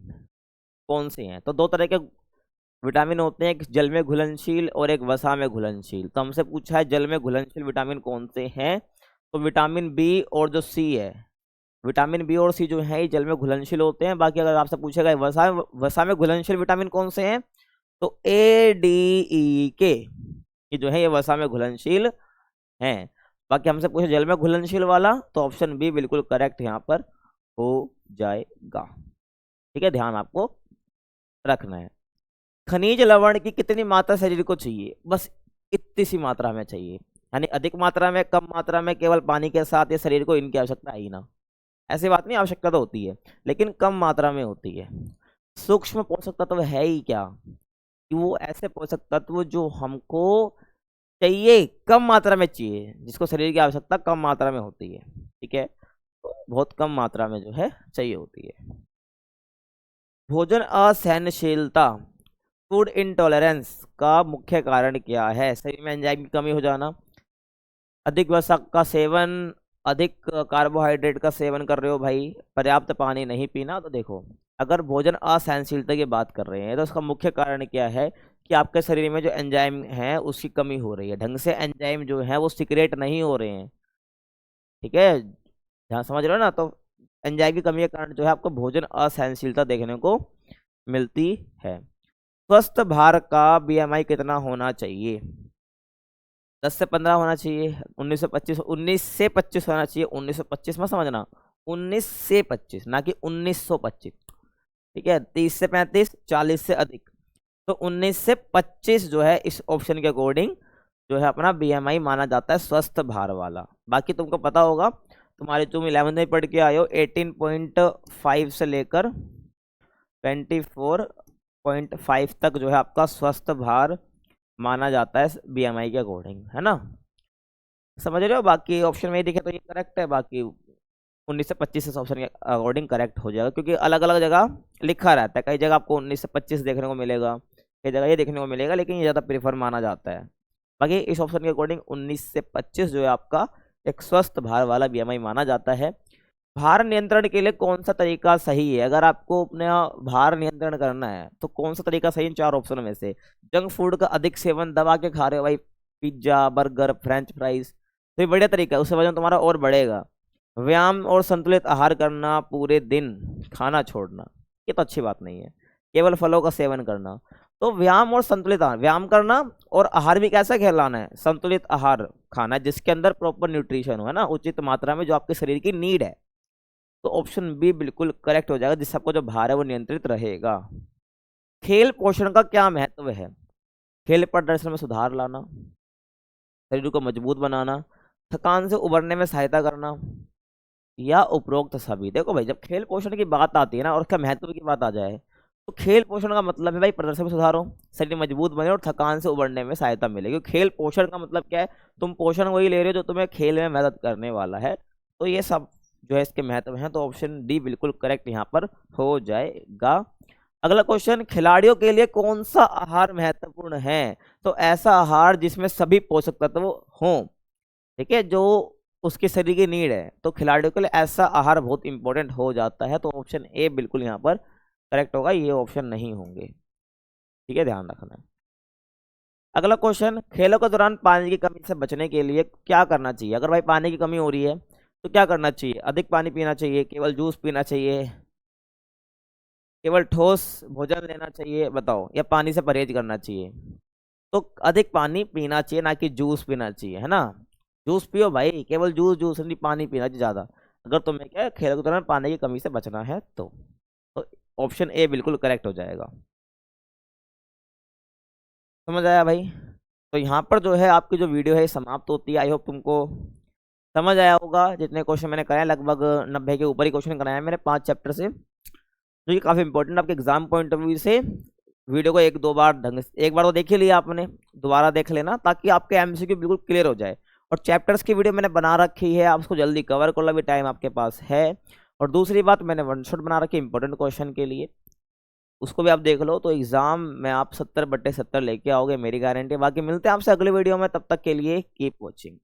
कौन से हैं। तो दो तरह के विटामिन होते हैं, एक जल में घुलनशील और एक वसा में घुलनशील। तो हमसे पूछा है जल में घुलनशील विटामिन कौन से हैं, तो विटामिन बी और जो सी है, विटामिन बी और सी जो है ये जल में घुलनशील होते हैं। बाकी अगर आपसे पूछेगा वसा में घुलनशील विटामिन कौन से हैं, तो ए, डी, ई, के, ये जो है ये वसा में घुलनशील हैं। बाकी हमसे पूछे जल में घुलनशील वाला, तो ऑप्शन बी बिल्कुल करेक्ट यहाँ पर हो जाएगा। ठीक है, ध्यान आपको रखना है। खनिज लवण की कितनी मात्रा शरीर को चाहिए, बस इतनी सी मात्रा में चाहिए, यानी अधिक मात्रा में, कम मात्रा में, केवल पानी के साथ ये शरीर को इनकी आवश्यकता है ही ना, ऐसी बात नहीं, आवश्यकता तो होती है लेकिन कम मात्रा में होती है। सूक्ष्म पोषक तत्व है ही क्या, कि वो ऐसे पोषक तत्व जो हमको चाहिए, कम मात्रा में चाहिए, जिसको शरीर की आवश्यकता कम मात्रा में होती है, ठीक है, तो बहुत कम मात्रा में जो है चाहिए होती है। भोजन असहनशीलता, फूड इंटॉलरेंस का मुख्य कारण क्या है। शरीर में एंजाइम की कमी हो जाना, अधिक वसा का सेवन, अधिक कार्बोहाइड्रेट का सेवन कर रहे हो भाई, पर्याप्त पानी नहीं पीना। तो देखो, अगर भोजन असहनशीलता की बात कर रहे हैं तो उसका मुख्य कारण क्या है कि आपके शरीर में जो एंजाइम है उसकी कमी हो रही है, ढंग से एंजाइम जो है वो सिक्रेट नहीं हो रहे हैं, ठीक है, ध्यान समझ रहे हो ना। तो एंजाइम की कमी के कारण जो है आपको भोजन असहनशीलता देखने को मिलती है। स्वस्थ भार का बीएमआई कितना होना चाहिए, 10 से 15 होना चाहिए, 19 से 25, 19 से 25 होना चाहिए, 1925 मत समझना, 19 से 25 ना कि 1925, ठीक है, 30 से 35, 40 से अधिक, तो 19 से 25 जो है इस ऑप्शन के अकॉर्डिंग जो है अपना बीएमआई माना जाता है स्वस्थ भार वाला। बाकी तुमको पता होगा, तुम 11th में पढ़ के आए हो, 18.5 से लेकर 24.5 तक जो है आपका स्वस्थ भार माना जाता है बीएमआई के अकॉर्डिंग, है ना, समझ रहे हो। बाकी ऑप्शन में ही दिखे तो ये करेक्ट है, बाकी 19 से 25 इस ऑप्शन के अकॉर्डिंग करेक्ट हो जाएगा, क्योंकि अलग अलग जगह लिखा रहता है, कई जगह आपको 19 से 25 देखने को मिलेगा, कई जगह ये देखने को मिलेगा, लेकिन ये ज़्यादा प्रेफर माना जाता है। बाकी इस ऑप्शन के अकॉर्डिंग 19 से 25 जो है आपका एक स्वस्थ भार वाला बीएमआई माना जाता है। भार नियंत्रण के लिए कौन सा तरीका सही है, अगर आपको अपना भार नियंत्रण करना है तो कौन सा तरीका सही इन चार ऑप्शन में से। जंक फूड का अधिक सेवन, दबा के खा रहे हो भाई, पिज्जा, बर्गर, फ्रेंच फ्राइज, तो ये बढ़िया तरीका है, उससे वजन तुम्हारा और बढ़ेगा। व्यायाम और संतुलित आहार करना, पूरे दिन खाना छोड़ना, ये तो अच्छी बात नहीं है। केवल फलों का सेवन करना, तो व्यायाम और संतुलित आहार, व्यायाम करना और आहार भी कैसा कहलाना है, संतुलित आहार खाना है जिसके अंदर प्रॉपर न्यूट्रिशन हो, है ना, उचित मात्रा में जो आपके शरीर की नीड है। तो ऑप्शन बी बिल्कुल करेक्ट हो जाएगा, जिससे आपको जो भार है वो नियंत्रित रहेगा। खेल पोषण का क्या महत्व है, खेल प्रदर्शन में सुधार लाना, शरीर को मजबूत बनाना, थकान से उबरने में सहायता करना, या उपरोक्त सभी। देखो भाई, जब खेल पोषण की बात आती है ना और उसका महत्व की बात आ जाए, तो खेल पोषण का मतलब है भाई प्रदर्शन में सुधार हो, शरीर मजबूत बने और थकान से उबरने में सहायता मिले। क्योंकि खेल पोषण का मतलब क्या है, तुम पोषण वही ले रहे हो जो तुम्हें खेल में मदद करने वाला है। तो ये सब जो है इसके महत्व हैं, तो ऑप्शन डी बिल्कुल करेक्ट यहाँ पर हो जाएगा। अगला क्वेश्चन, खिलाड़ियों के लिए कौन सा आहार महत्वपूर्ण है। तो ऐसा आहार जिसमें सभी पोषक तत्व हों, ठीक है, जो उसके शरीर की नीड है, तो खिलाड़ियों के लिए ऐसा आहार बहुत इंपॉर्टेंट हो जाता है। तो ऑप्शन ए बिल्कुल यहाँ पर करेक्ट होगा, ये ऑप्शन नहीं होंगे। ठीक है, ध्यान रखना। अगला क्वेश्चन, खेलों के दौरान पानी की कमी से बचने के लिए क्या करना चाहिए? अगर भाई पानी की कमी हो रही है तो क्या करना चाहिए? अधिक पानी पीना चाहिए, केवल जूस पीना चाहिए, केवल ठोस भोजन लेना चाहिए, बताओ, या पानी से परहेज करना चाहिए? तो अधिक पानी पीना चाहिए, ना कि जूस पीना चाहिए, है ना। जूस पियो भाई, केवल जूस जूस नहीं, पानी पीना चाहिए ज़्यादा, अगर तुम्हें क्या है खेल के दौरान पानी की कमी से बचना है तो ऑप्शन ए बिल्कुल करेक्ट हो जाएगा। समझ आया भाई? तो यहाँ पर जो है आपकी जो वीडियो है ये समाप्त होती है। आई होप तुमको समझ आया होगा। जितने क्वेश्चन मैंने कराए लगभग 90 के ऊपर ही क्वेश्चन कराए हैं मैंने 5 चैप्टर से, जो ये काफ़ी इंपॉर्टेंट आपके एग्जाम पॉइंट ऑफ व्यू से। वीडियो को एक दो बार ढंग से, एक बार तो देख ही लिया आपने, दोबारा देख लेना ताकि आपके एमसीक्यू बिल्कुल क्लियर हो जाए। और चैप्टर्स की वीडियो मैंने बना रखी है, आप उसको जल्दी कवर कर लो, भी टाइम आपके पास है। और दूसरी बात, मैंने वन शॉट बना रखी है इंपॉर्टेंट क्वेश्चन के लिए, उसको भी आप देख लो। तो एग्जाम में आप 70/70 लेके आओगे, मेरी गारंटी। बाकी मिलते हैं आपसे अगले वीडियो में, तब तक के लिए कीप वॉचिंग।